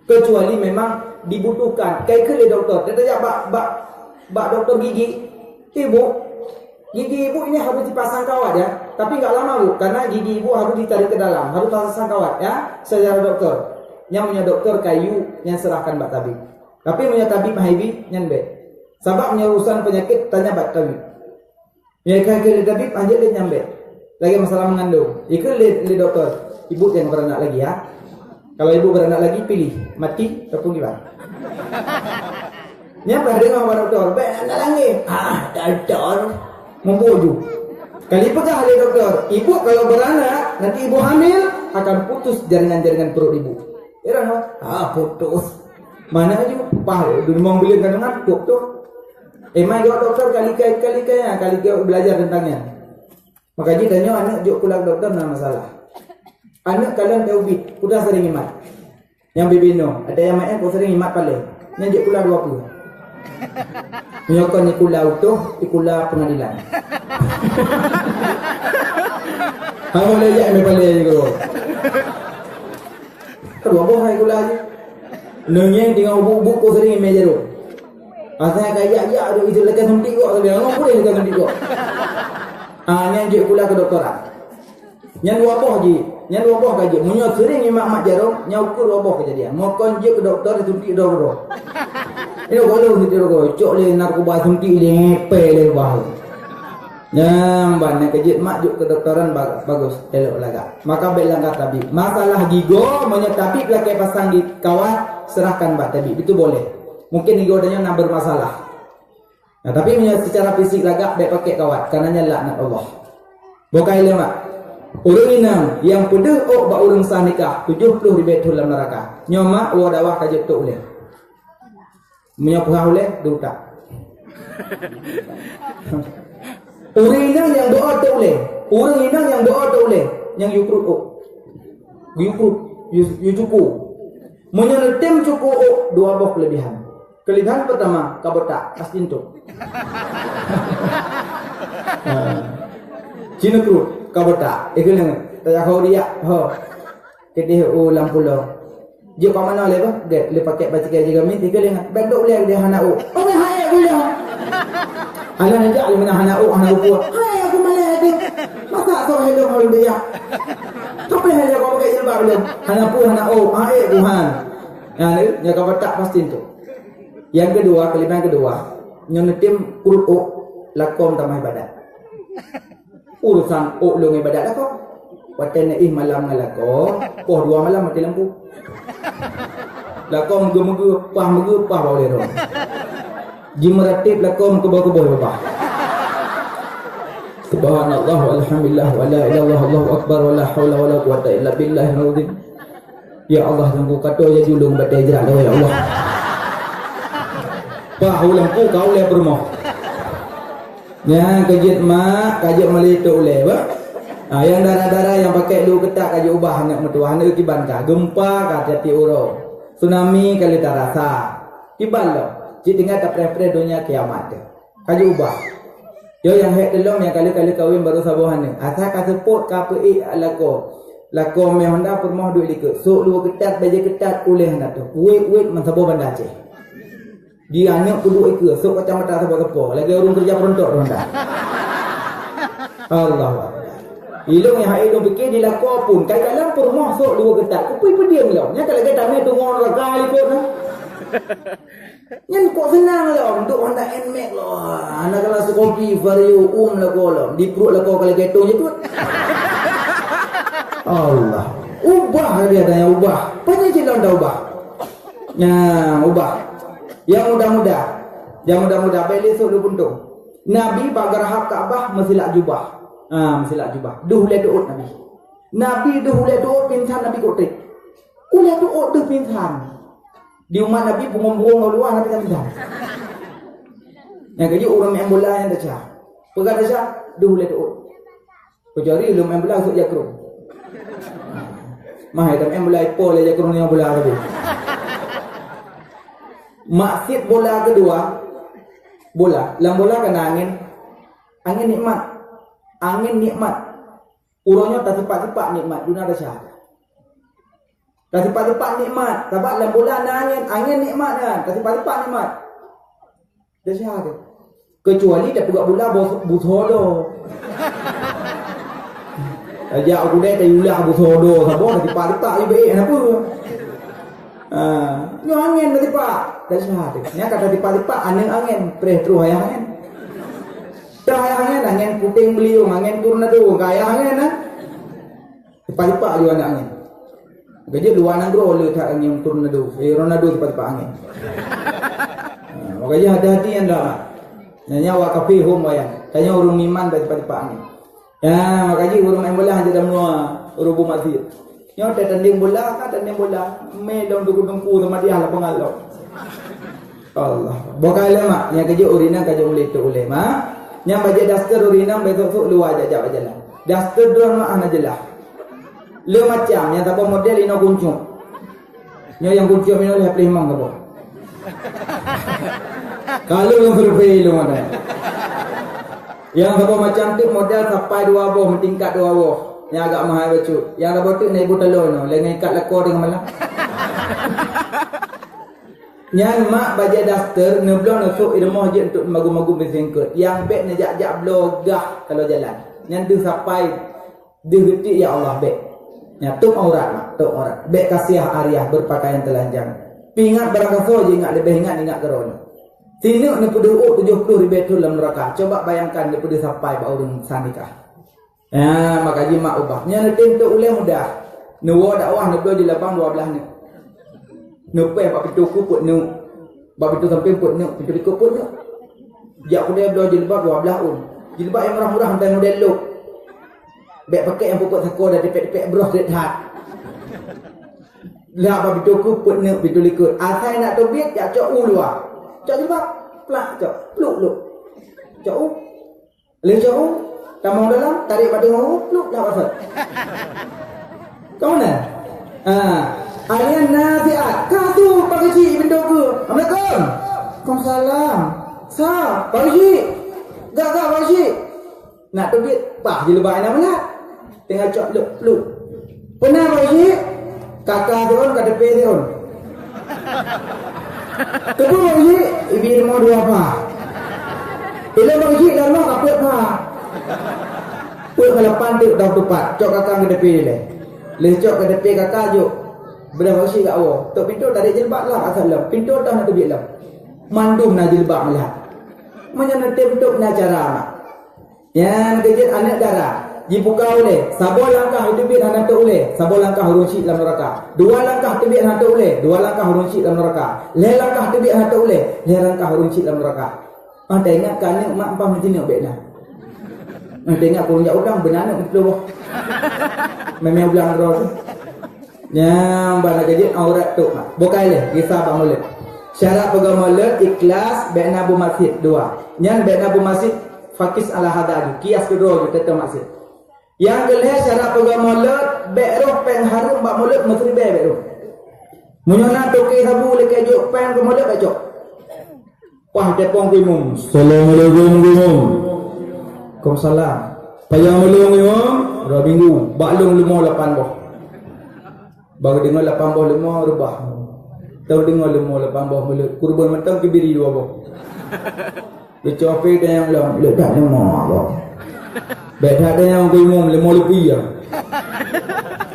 Kecuali memang dibutuhkan. Kayak ke le doktor. Dia tanya bak doktor gigi. Gigi ibu ini harus dipasang kawat ya. Tapi enggak lama bu. Karena gigi ibu harus ditarik ke dalam. Harus pasang kawat ya. Secara dokter. Yang punya dokter kayu yang serahkan bak tabib. Tapi punya tabib mahibi yang bek. Sebab punya urusan penyakit tanya bak tabib. Ya kan ke tabib anjir dia nyambe. Lagi masalah mengandung. Ikut le dokter. Ibu yang beranak lagi ya. Kalau ibu beranak lagi pilih mati ataupun gimana. Nyapa dengan orang doktor. Baik anak lagi. Doktor. membuju. Kali pegang oleh doktor, ibu kalau beranak nanti ibu hamil akan putus jaringan-jaringan perut ibu. Heran putus. Mana aja pahal mau beli kandungan tu. Mai doktor kali belajar tentangnya. Maka dia tanya anak juk pulang doktor nak masalah. Anak kalian taubit, sudah sering imat. Yang bibino, ada yang main kau sering imat paling. Yang juk pulang 20. Menyokong ikula utuh, ikula pengadilan. Kamu lejak me paling juga. Kedua boh ikula aja. Nengeng tinggal bubuk kau sering meja tu. Asal kayak ya ada itu lekas suntik kok, tapi orang boleh lekas suntik kok. Yang juk ikula kedoktoran. Yang dua boh je. Yang dua boh kaji. Munyo sering mak jarum, nyaukur dua boh kejadian. Mau konjuk ke doktor suntik dua. Ini kalau suntik dua, cok le narkoba suntik lepe le bah. Yang banyak kejit mak juk kedoktoran bagus, elok laga. Maka belang kata tabib. Masalah gigo menyetapi pakai pasang di kawat serahkan mbak tabib. Itu boleh. Mungkin gigo adanya nak bermasalah. Nah, tapi secara fisik laga baik pakai kawat karena laknat Allah. Bukai le mak. Orang inang yang pedih bak urang sah nikah 70 ribu dalam neraka. Nyoma wadawah kajut tu boleh. Menyapah boleh duta. Orang inang yang doa tu boleh. Orang inang yang doa tu boleh. Yang yukrut yucuku. Menyetem cuku dua buah kelebihan. Kelebihan pertama kabotak pasti itu. Cina krut kabotak. Ikhlas tak kau dia. Kedih lampu lo. Dia kau mana le bah? Dia le pakai basikal juga mi. Ikhlas bentuk le dia hana u. Oh hai aku le. Ala nak jadi mana hana u ku. Hai aku malah ada. Masa kau hello kau dia. Apa yang dia kau pakai jilbab le? Hana u. Hai Tuhan. Ya kabotak pasti itu. Yang kedua, kelebihan kedua, nyonetim urut lakom tamai badat. Urusan lu ibadat lah kau. Watena malam ngalako, poh 2 malam mati lampu. Lakom mege pah boleh ro. Jimeratib lakom kebah bapa. Subhanallah walhamdulillah wala ilaha illallah Allahu akbar wala haula wala quwata illa billahil azim. Ya Allah tunggu kata je julung batai jerak ya Allah. Pah lampu kau le bermoh. Yang kejit mak, kajik melitu oleh bah. Yang darah-darah yang pakai lu ketak kajik ubah anak mertua, anak kiban kah, gempa kah jati uro, tsunami kali tak rasa, kiban lo, cik tinggal tak pre dunia kiamat tu, kajik ubah. Yo yang hek telong yang kali-kali kawin baru sabuhan ni, asal kaseput kape lako me Honda permoh duit likut, sok lu ketat baje ketat oleh hendak tu, wait mensabu bandar cik. Dia anak kudu ikut, sok kacamata sebab lagi orang kerja perontok ronda. Allah. Ilung yang ilung fikir dilakon pun, kadang-kadang permoh sok dua ketat, kupui pediam lah. Nya kalau kita mai tunggu raga ikut nah. Nyen kok senang lah untuk Honda NMAX lah. Anak kelas kopi Vario lah kolom, di perut lah kau kalau getong je tu. Allah. Ubah dia ada yang ubah. Banyak je lah ubah. Ubah. Yang muda-muda beli esok lu buntung. Nabi pagar hak Kaabah mesilah jubah. Mesilah jubah. Duh le doot Nabi. Nabi duh le doot pinsan Nabi kotek. Ule doot duh pinsan. Di umat Nabi bungong-bungong luar Nabi tak pinsan. Yang kerja orang main bola yang dah. Pegang dah duh le doot. Kecuali lu main bola sok jakro. Mahai tak main bola ipol le jakro ni bola tadi. Maksud bola kedua, lang bola kena angin nikmat, urangnya tak cepat nikmat, dunia dah syah. Tak cepat nikmat, sebab lang bola ada angin nikmat kan, tak cepat nikmat, dah syah. Kecuali tak buka bola busodo. Ajak aku dah tayulah busodo, sabon tak cepat ibe apa? Nyo angin dari pak, dari sehari. Nya kata di pak angin, preh terus ayah angin. Terus ayah angin puting beliung, angin tornado, kaya angin nah. Di pak juga ada angin. Gaji luar nangro le tak angin tornado, Ronaldo di pak angin. Makanya hati-hati anda. Nanya wa kafe home wayang. Tanya urung iman pada cepat-cepat ni. Ya, makanya urung main bola aja dah mua urung masjid. Nyo tanding bola kan tanding bola. Melong dengku sama dia lah pengalau. Allah. Bukan mak, yang kerja urina kerja boleh tu boleh mak. Yang baca daster urina besok luar aja jalan. Daster dua mak ana jelah. Le macam yang tak model ino kuncung. Nyo yang kuncung ino le play mang apa. Kalau yang berbeza mana. Yang apa macam tu model sampai 2 bawah mentingkat 2 bawah. Yang agak mahal becut. Yang apa tu naik butelon no, le ngikat lekor dengan malam. Yang mak baca daster neblon nasuk irmah je untuk magu-magu bersengkut. Yang bek nejak-jak blogah kalau jalan. Yang tu sampai dia getik ya Allah bek. Yang tuk aurat mak, tuk aurat. Bek kasiah ariah berpakaian telanjang. Pingat barang kasar je ingat lebih ingat keron. Tinuk ni pada 70 ribu dalam neraka. Coba bayangkan dia pada sampai pak orang sanikah. Ya, makanya mak ubah. Yang nanti untuk ulai mudah. Nuwa dakwah neblo je lapang 12 ni. Nupai pak pitu ku put nu. Bab pitu sampai put nu, pitu ikut put nu. Jak ku dia belajar jilbab 12 un. Jilbab yang murah-murah hantar model look. Beg pakai yang pupuk sako dah depek-depek bros red hat. Lah bab pitu ku put nu, pitu ikut. Asal nak tobit jak cok luar. Cok jilbab plak cok, pluk. Cok u. Le cok u. Tamang dalam tarik pada ngau pluk dah pasal. Kau mana? Alian nafiat. Katu Pak Haji benda ke? Assalamualaikum. Waalaikumsalam. Sa, Pak Haji. Gak Pak Haji. Nak tebit pah je lebay nak melat. Tengah cok pluk. Pernah Pak Haji? Kakak tu on kat depan tu on. Kebu Pak Haji, ibi mau 2 apa? Bila Pak Haji dah mau apa apa? Put kelapan tu dah tepat. Cok kakak ke depan dia. Le cok ke depan kakak juk. Berapa sih kat awak? Tok pintu dari jilbab lah asal lah. Pintu dah nak tebik lah. Mandum nak jilbab melihat. Macam nak tebik nak cara mak. Yang kejut anak darah. Dibuka oleh. Sabor langkah tebik anak tu oleh. Sabor langkah runcit dalam neraka. 2 langkah tebik anak tu oleh. 2 langkah runcit dalam neraka. 5 langkah tebik anak tu oleh. 5 langkah runcit dalam neraka. Anda ingat kan mak empah macam ni obek dah. Anda ingat kalau jak udang benar nak betul. Memang ulang roh tu. Yang bala gaji aurat tu mak. Bukan le, kisah Pak Maulid. Syarat pegang Maulid ikhlas baina bu masjid 2. Yang baina bu masjid fakis ala hadaju. Kias kedua kita tahu masjid. Yang kelih syarat pegang Maulid beroh peng harum Pak Maulid mesti beroh. Munyona toke sabu le kejuk peng ke Maulid bacok. Wah tepong kumum. Assalamualaikum kumum. Waalaikumsalam. Payah mulung kumum. 2 minggu. Baklung 58 boh. Baru dengar 85 rubah. Tahu dengar 85 mulut. Kurban mentang kebiri 2 boh. Dia copi dan yang long. Letak 5 boh. Baik tak ada yang kumum 5 lebih ya.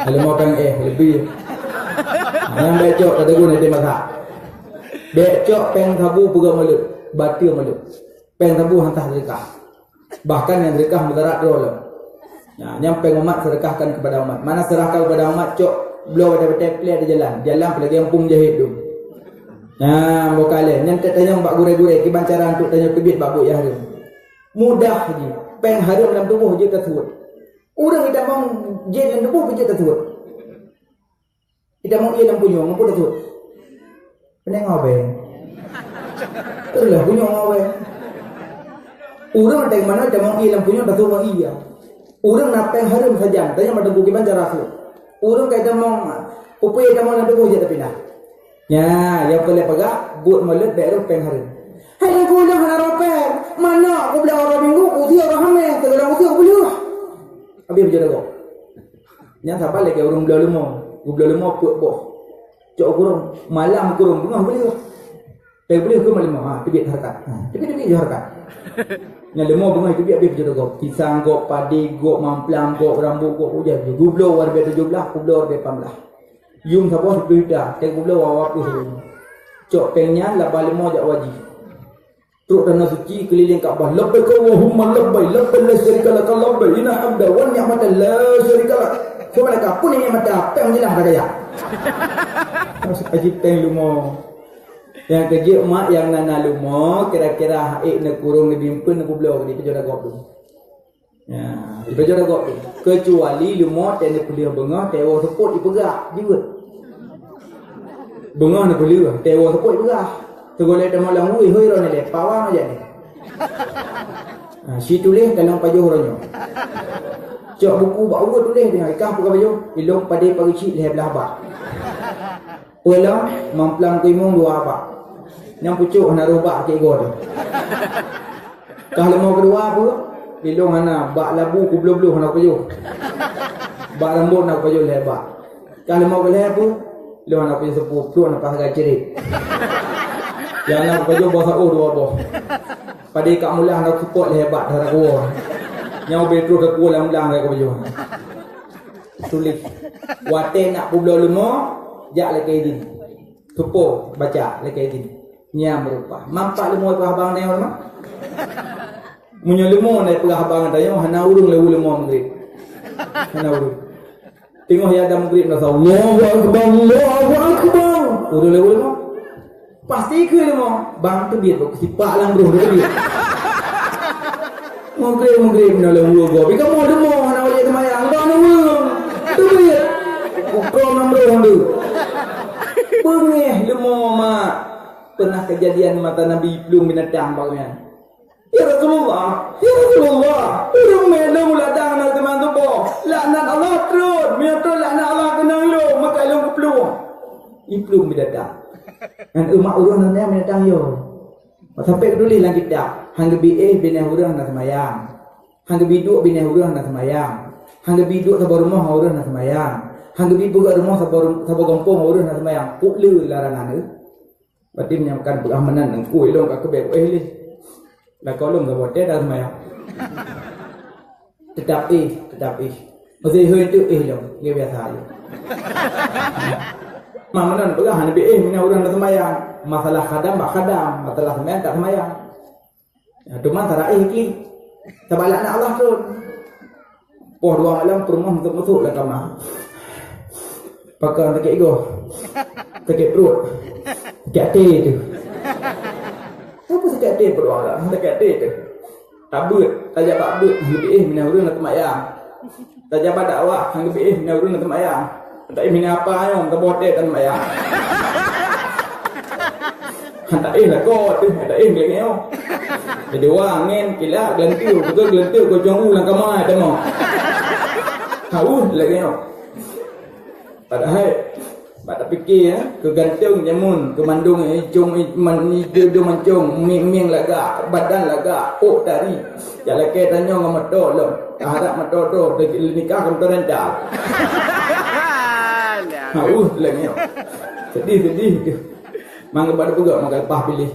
5 peng lebih. Yang becok kata guna dia masak. Becok peng sabu pegang mulut. Batil mulut. Peng sabu hantar sedekah. Bahkan yang sedekah mudarat dolar. Nah, yang peng umat sedekahkan kepada umat. Mana serahkan kepada umat cok blow ada play ada jalan pelagi yang pung jahit tu. Nah, bokale yang tanya bak gure-gure kiban cara untuk tanya tebit babuk ya harum. Mudah je. Peng harum dalam tubuh je tersebut. Orang kita mau je dalam tubuh je tersebut. Kita mau ia dalam punyung mampu tersebut. Peneng apa? Itulah punyung apa? Orang dari mana dia mau ia dalam punyung tersebut iya. Orang nak peng harum saja. Tanya pada buku kiban cara tu. Urung kata mau upaya dah mau nak tu je tapi dah. Ya, yang boleh pegak buat mulut baru peng hari. Hai aku dah nak roper. Mana aku belah orang minggu, usia orang hamil, segala usia aku belah. Habis berjalan kau. Yang siapa lagi urung belah lemah. Aku belah lemah buat boh. Cok kurung malam kurung rumah boleh. Boleh ke malam ha, tebik harkat. Tebik je harkat. Yang lemah bunga itu biar berjalan kau. Pisang kau, padi kau, mamplang kau, rambut kau, hujan. Gublo warga 17, gublo warga 18. Yung siapa sebelum dah, tengok gublo awak tu sebelum. Cok pengnya labah lemah jak wajib. Teruk tanah suci keliling Kaabah. Labbaik Allahumma labbaik, labbaik la syarika lak, labbaik inna hamda wa ni'mata la syarika lak. Semua nak pun ini mata peng jelah dah gaya. Masuk ajib peng lumo. Yang kerja mak yang nana lumah kira-kira haik nak kurung lebih empun nak pulau di pejabat gop tu. Ya, di pejabat gop tu. Kecuali lumah dan dia kuliah bengah tewa seput dipegak juga. Bengah nak kuliah tewa seput dipegak. Tegoleh dah malam hui ron ni pawang aja ni. Si tulis dalam pajuh ronyo. Cok buku bak urut tulis dia ikah pakai pajuh ilong pada pagi cik leh belah bak. Pulang mamplang timung dua abak. Yang pucuk nak robak ke ego tu. Kalau mau kedua apa? Ilong hana bak labu ku belu-belu nak pajuh. Bak rambut nak pajuh leh bak. Kalau mau ke leh apa? Ilong nak pajuh sepuh tu nak pakai cerit. Yang nak pajuh bahasa dua boh. Pada kat mulah nak support hebat dah gua. Yang betro ke gua lang-lang dah pajuh. Tulis. Wate nak pulau lemo jak lagi din. Tupo baca lagi din. Nyam berupa. Mampak lemo ke abang dia mah. Munyo lemo nai pe abang dia hana urung lewu lemo mgrib. Hana urung. Tengok ya ada mgrib nak Allahu akbar Allahu akbar. Urung lewu lemo. Pasti ke lemo. Bang tu biar kok sipak lang bro dia. Mgrib nak lewu go. Bika mo lemo hana wajah temayang. Dah urung. Tu biar. Kau nombor hondu. Pengeh lemo mak pernah kejadian mata Nabi belum binatang bagaian. Ya Rasulullah, urung melo mula dang nak teman tu boh. Laknat Allah terus, miatro laknat Allah kena lo, maka lo kepeluang. Iplum binatang. Dan umat urang nanti binatang yo. Sampai tulis lagi tak. Hang gebi binah urang nak semayang. Hang gebi duk binah urang nak semayang. Hang gebi duk sabar rumah urang nak semayang. Hang gebi buka rumah sabar gompong urang nak semayang. Pukle larangan tu. Berarti menyampaikan keamanan dan kuih long kat kebek leh. Lah kolong ke bote dah semayang. Tetap. Masih hơi tu long, dia biasa aja. Mamanan pegang nabi mina urang nak semayang. Masalah khadam, masalah semayang tak semayang. Ya, cuma tara ki. Tabalak nak Allah tu. Poh dua malam perumah masuk lah kamar. Pakai sakit ego. Sakit perut. Sakit hati tu. Apa sakit hati perut orang? Sakit hati tu. Tabut, tajak babut, lebih mina urang nak semayang. Tajak dakwah, lebih mina urang nak semayang. Tak mina apa yang terbote kan semayang. Tak lah kau tu, tak dia ngeo. Jadi wangin kila gelentiu, betul gelentiu kau jong ulang kamar demo. Tahu lagi ngeo. Padahal pada fikir kegantung jamun kemandung jong man ni dia mancung ming laga badan laga oh dari jalan ke tanya ngam medo lo harap medo do nikah kam terendah. Tahu lagi ngeo. Sedih tu. Mangga pada pegak mangga lepas pilih.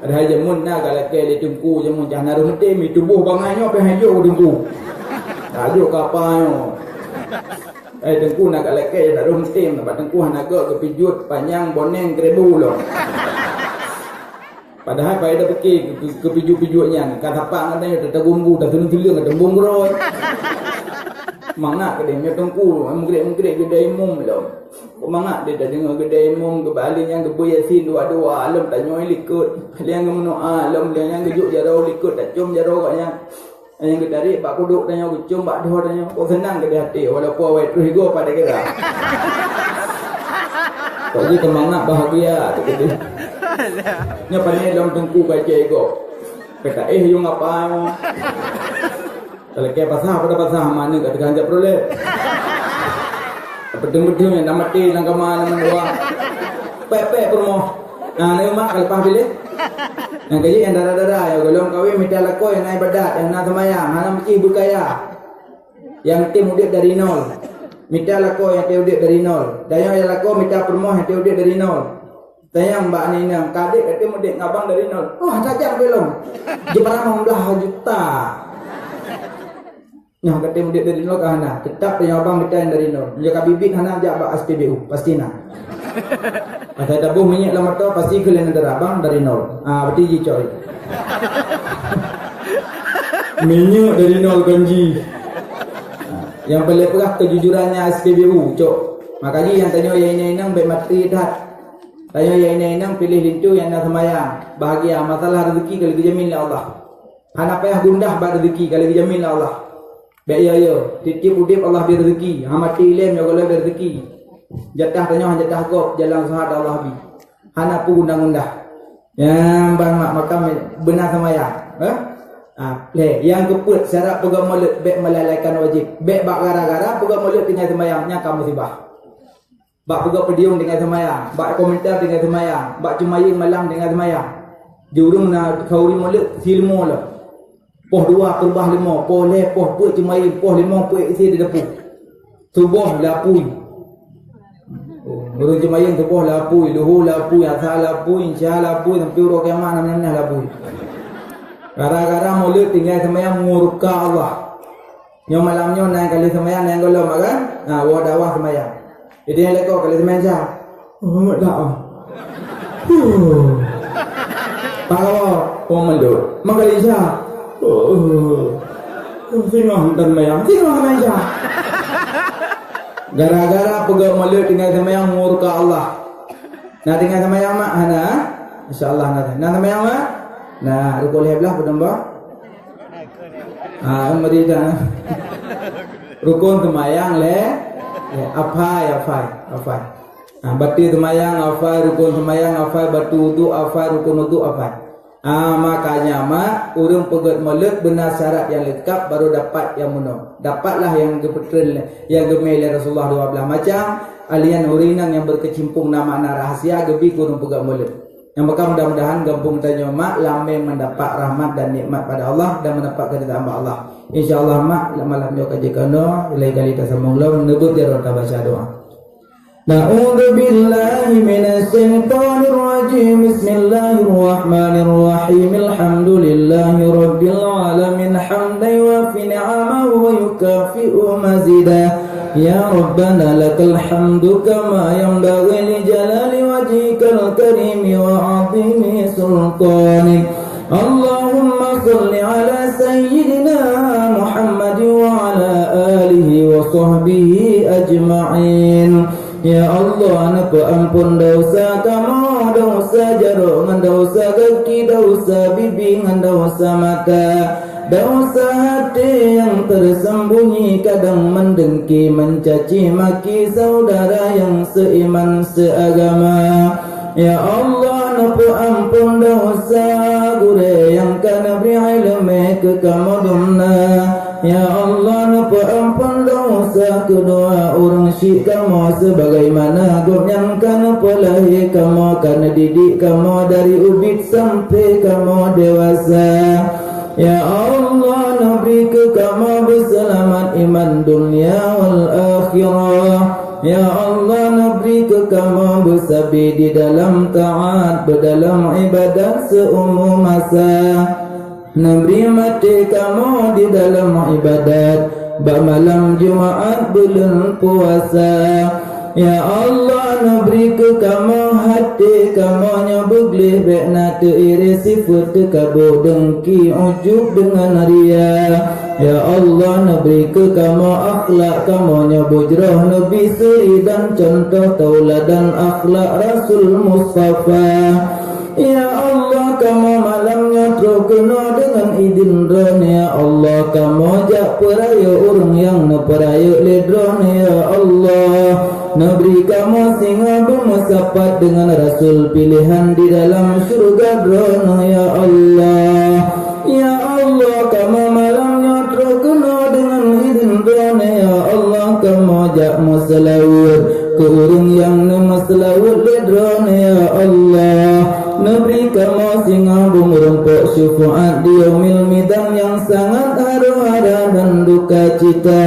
Ada jamun nak kalau ke le tungku jamun jangan naruh hati mi tubuh banganyo pe hajo tungku. Hajo kapanyo. Tengku nak kalau ke naruh hati tempat tengku nak ke pijut panjang boneng 1000 loh. Padahal pada dah fikir ke pijut-pijutnya kan apa katanya tergumbu dah tulung-tulung ada bungroi. Mangak ke dia tengku menggerik gedai mum loh. Mangak dia dah dengar gedai mum ke balik yang gebu yasin dua-dua alam tak nyoi likut. Liang menua alam liang gejuk jarau likut tak cum jarau kat yang gedari pak kuduk tanya cum pak dah tanya kok senang ke hati walaupun awet terus go pada kira. Jadi kemangak bahagia tu gitu. Nya pandai dalam tengku kaca ego. Kata yung apa mo? Kalau ke pasah mana kat ganja prole. Betul-betul yang nama ti lang kamana man dua. Pepe promo. Nah, ni mak lepas pilih. Yang kaji yang darah-darah ya golong kawin minta lakoi yang naik badat yang nak semayang, hana mesti berkaya. Yang tim udik dari nol. Minta lakoi yang tim udik dari nol. Dan yang lakoi minta promo yang tim udik dari nol. Tanya mbak ni nang kadik tim udik ngabang dari nol. Oh, tajam belum. Jepara 16 juta. Yang kata mudik dari nol ke hana tetap yang abang minta yang dari nol. Jika bibit hana ajak abang SPBU pasti nak. Kata tabuh minyak lama tu pasti kalian ada abang dari nol. Berarti je coy. Minyak dari nol ganji. Yang paling perah kejujurannya SPBU cok. Makanya yang tanya yang ini nang baik mati dah. Tanya yang ini pilih lintu yang nak semayang. Bahagia masalah rezeki kalau dijamin oleh Allah. Hana payah gundah bar rezeki kalau dijamin oleh Allah. Baik ya. Titip udip Allah bi rezeki. Ha mati ilem ya kalau bi rezeki. Jatah tanya jatah kop jalan sahat Allah bi. Hana pu gundah-gundah. Yang bang mak makam benar semayang. Yang keput syarat pegang mulut bek melalaikan wajib. Bek bak gara-gara pegang mulut dengan semayangnya kamu musibah. Bak pegang pedium dengan semayang, bak komentar dengan semayang, bak cumaying malam dengan semayang. Jurung na kauri mulut silmo lah. Poh 2 perbah 5, poh le poh put cumaying, poh 5 put isi di depan. Subuh lapui. Urung cumaying subuh lapui, duhur lapui, asar lapui, insya lapui, sampai urut kiamat namanya lapui. Gara-gara mulut tinggal semayang mengurka Allah. Yang malamnya naik kali semayang naik golong makan. Wadawah semayang. Jadi yang lekor kali semayang sah. Tak. Kalau mulut makali sah. Singong dan semayang. Singong semayang sah. Gara-gara pegang mulut tinggal semayang mengurka Allah. Nah tinggal semayang mak hana. InsyaAllah nanti. Nah semayang mak. Nah, rukun heblah pedambah. Mari dah. Rukun semayang le. Afai. Bati semayang afai, rukun semayang afai, batu wudu afai, rukun wudu afai. Makanya mak urang pegat mulut benar syarat yang lengkap baru dapat yang muno. Dapatlah yang gepetren yang gemel Rasulullah 12 macam alian urinang yang berkecimpung nama rahasia gebi kurang pegat mulut. Yang maka mudah-mudahan gampung tanya mak lame mendapat rahmat dan nikmat pada Allah dan mendapat keridhaan Allah. InsyaAllah mak malam yo kajikano ilai kali tasambung lo menebut dia rota baca doa. Na'udzu billahi minasy syaithanir rajim. Bismillahirrahmanirrahim. Alhamdulillahi rabbil alamin hamdan wa fi ni'amahu wa yukafi'u mazidah. Ya Rabbana lakal hamdu kama yanbaghi li jalali wajhikal karimi wa 'azimi sultanik. Allahumma salli ala sayyidina Muhammad wa ala alihi wa sahbihi ajma'in. Ya Allah, napa ampun dosa kamu, dosa jaro ngan dosa kaki, dosa bibi ngan dosa mata, dosa hati yang tersembunyi kadang mendengki, mencaci maki saudara yang seiman seagama. Ya Allah, napa ampun dosa gure yang kana beri ilmu ke kamadumna. Ya Allah, napa ampun dosa kedua orang syik kamu sebagaimana gopnyan kana pelahi kamu kana didik kamu dari ubit sampai kamu dewasa. Ya Allah, nabri ke kamu berselamat iman dunia wal akhirah. Ya Allah, nabri ke kamu bersabi di dalam taat berdalam ibadat seumur masa. Nabri mati kamu di dalam ibadat malam Jumaat bulan puasa. Ya Allah, nabri ke kamu hati kamu nyabuglih bekna teiri sifat kekabu dengki ujub dengan ria. Ya Allah, nabri ke kamu akhlak kamu nyabujrah nabi suri dan contoh tauladan akhlak Rasul Mustafa. Ya Allah, kamu malamnya terkena dengan idin dron. Ya Allah, kamu jak peraya orang yang neperaya ledron. Ya Allah, nabri kamu singa bermusapat dengan Rasul pilihan di dalam syurga dron. Ya Allah, ya Allah, kamu malamnya terkena dengan idin dron. Ya Allah, kamu jak muslawur ke orang yang nemuslawur ledron. Ya Allah, nabri kamu singa merumpuk syufaat di yaumil midang yang sangat haru-hara dan duka cita.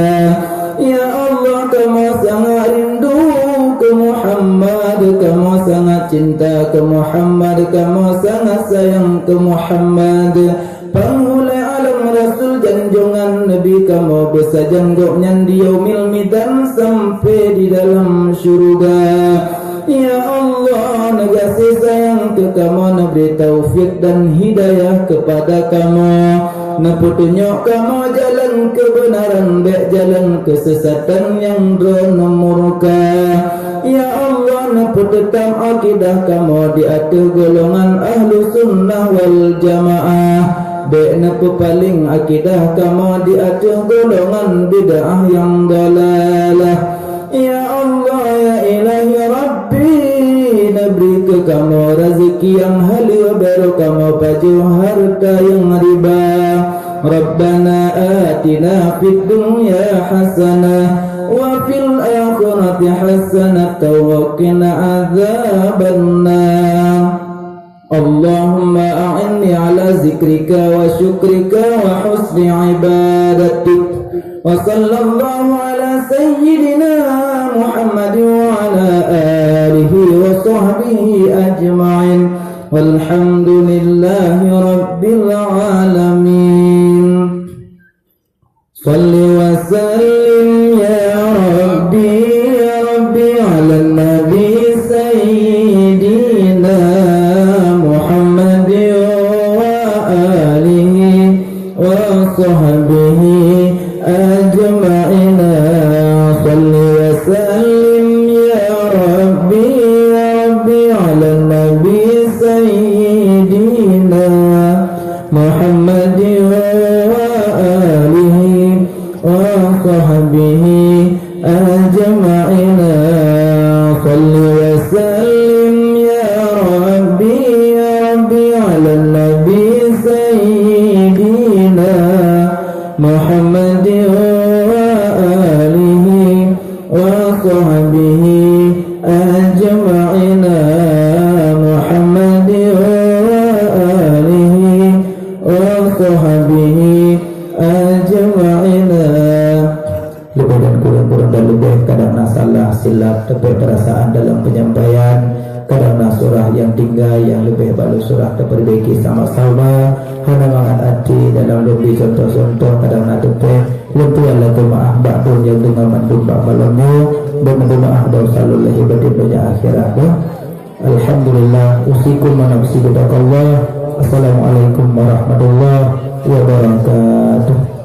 Ya Allah, kamu sangat rindu ke Muhammad, kamu sangat cinta ke Muhammad, kamu sangat sayang ke Muhammad. Penghulai alam Rasul janjungan Nabi kamu bersajang goknyan di yaumil midang sampai di dalam syurga. Ya Allah, negasi sayang ke kamu, nabri taufik dan hidayah kepada kamu, nepetunjuk kamu jalan kebenaran, baik jalan kesesatan yang drona murka. Ya Allah, nepetut tetap akidah kamu di atas golongan ahlu sunnah wal jamaah. Bekna paling akidah kamu di atas golongan bid'ah yang dalalah. Ya Allah ya ilahi Rabbi, nabri ke kamu rezeki yang halal, baru kamu baju harta yang riba. Rabbana atina fid dunya hasanah wa fil akhirati hasanah wa qina adzabannar. Allahumma a'inni ala zikrika wa syukrika wa husni ibadatik. Wa sallallahu ala sayyidina Muhammad wa ala alihi wa sahbihi ajma'in. Walhamdulillahi rabbil alamin. Salli wa sallim ya Rabbi ala nabi sayyidina Muhammad wa alihi wa sahbihi ajma'ina. Salli wa sallim ya Rabbi ala nabi sayyidina Muhammad wa alihi wa sahbihi ajma'ina. Salli wa sallim ya Rabbi ala nabi sayyidina Muhammad wa alihi wa sahbihi ajma'ina. Muhammad wa alihi wa sahbihi ajma'ina. Lebih dan kurang dan lebih, kadang salah silap tepat perasaan dalam penyampaian, kadang surah yang tinggal yang lebih balu surah terperbaiki sama-sama. Hana mangat hati dalam lebih contoh-contoh kadang tepat lentuan lagu maaf ba'dun yang dengan mandum ba'malammu bermandu maaf dosa lullahi badibnya akhirat. Alhamdulillah usikum manafsi bidakallah. Assalamualaikum warahmatullahi wabarakatuh.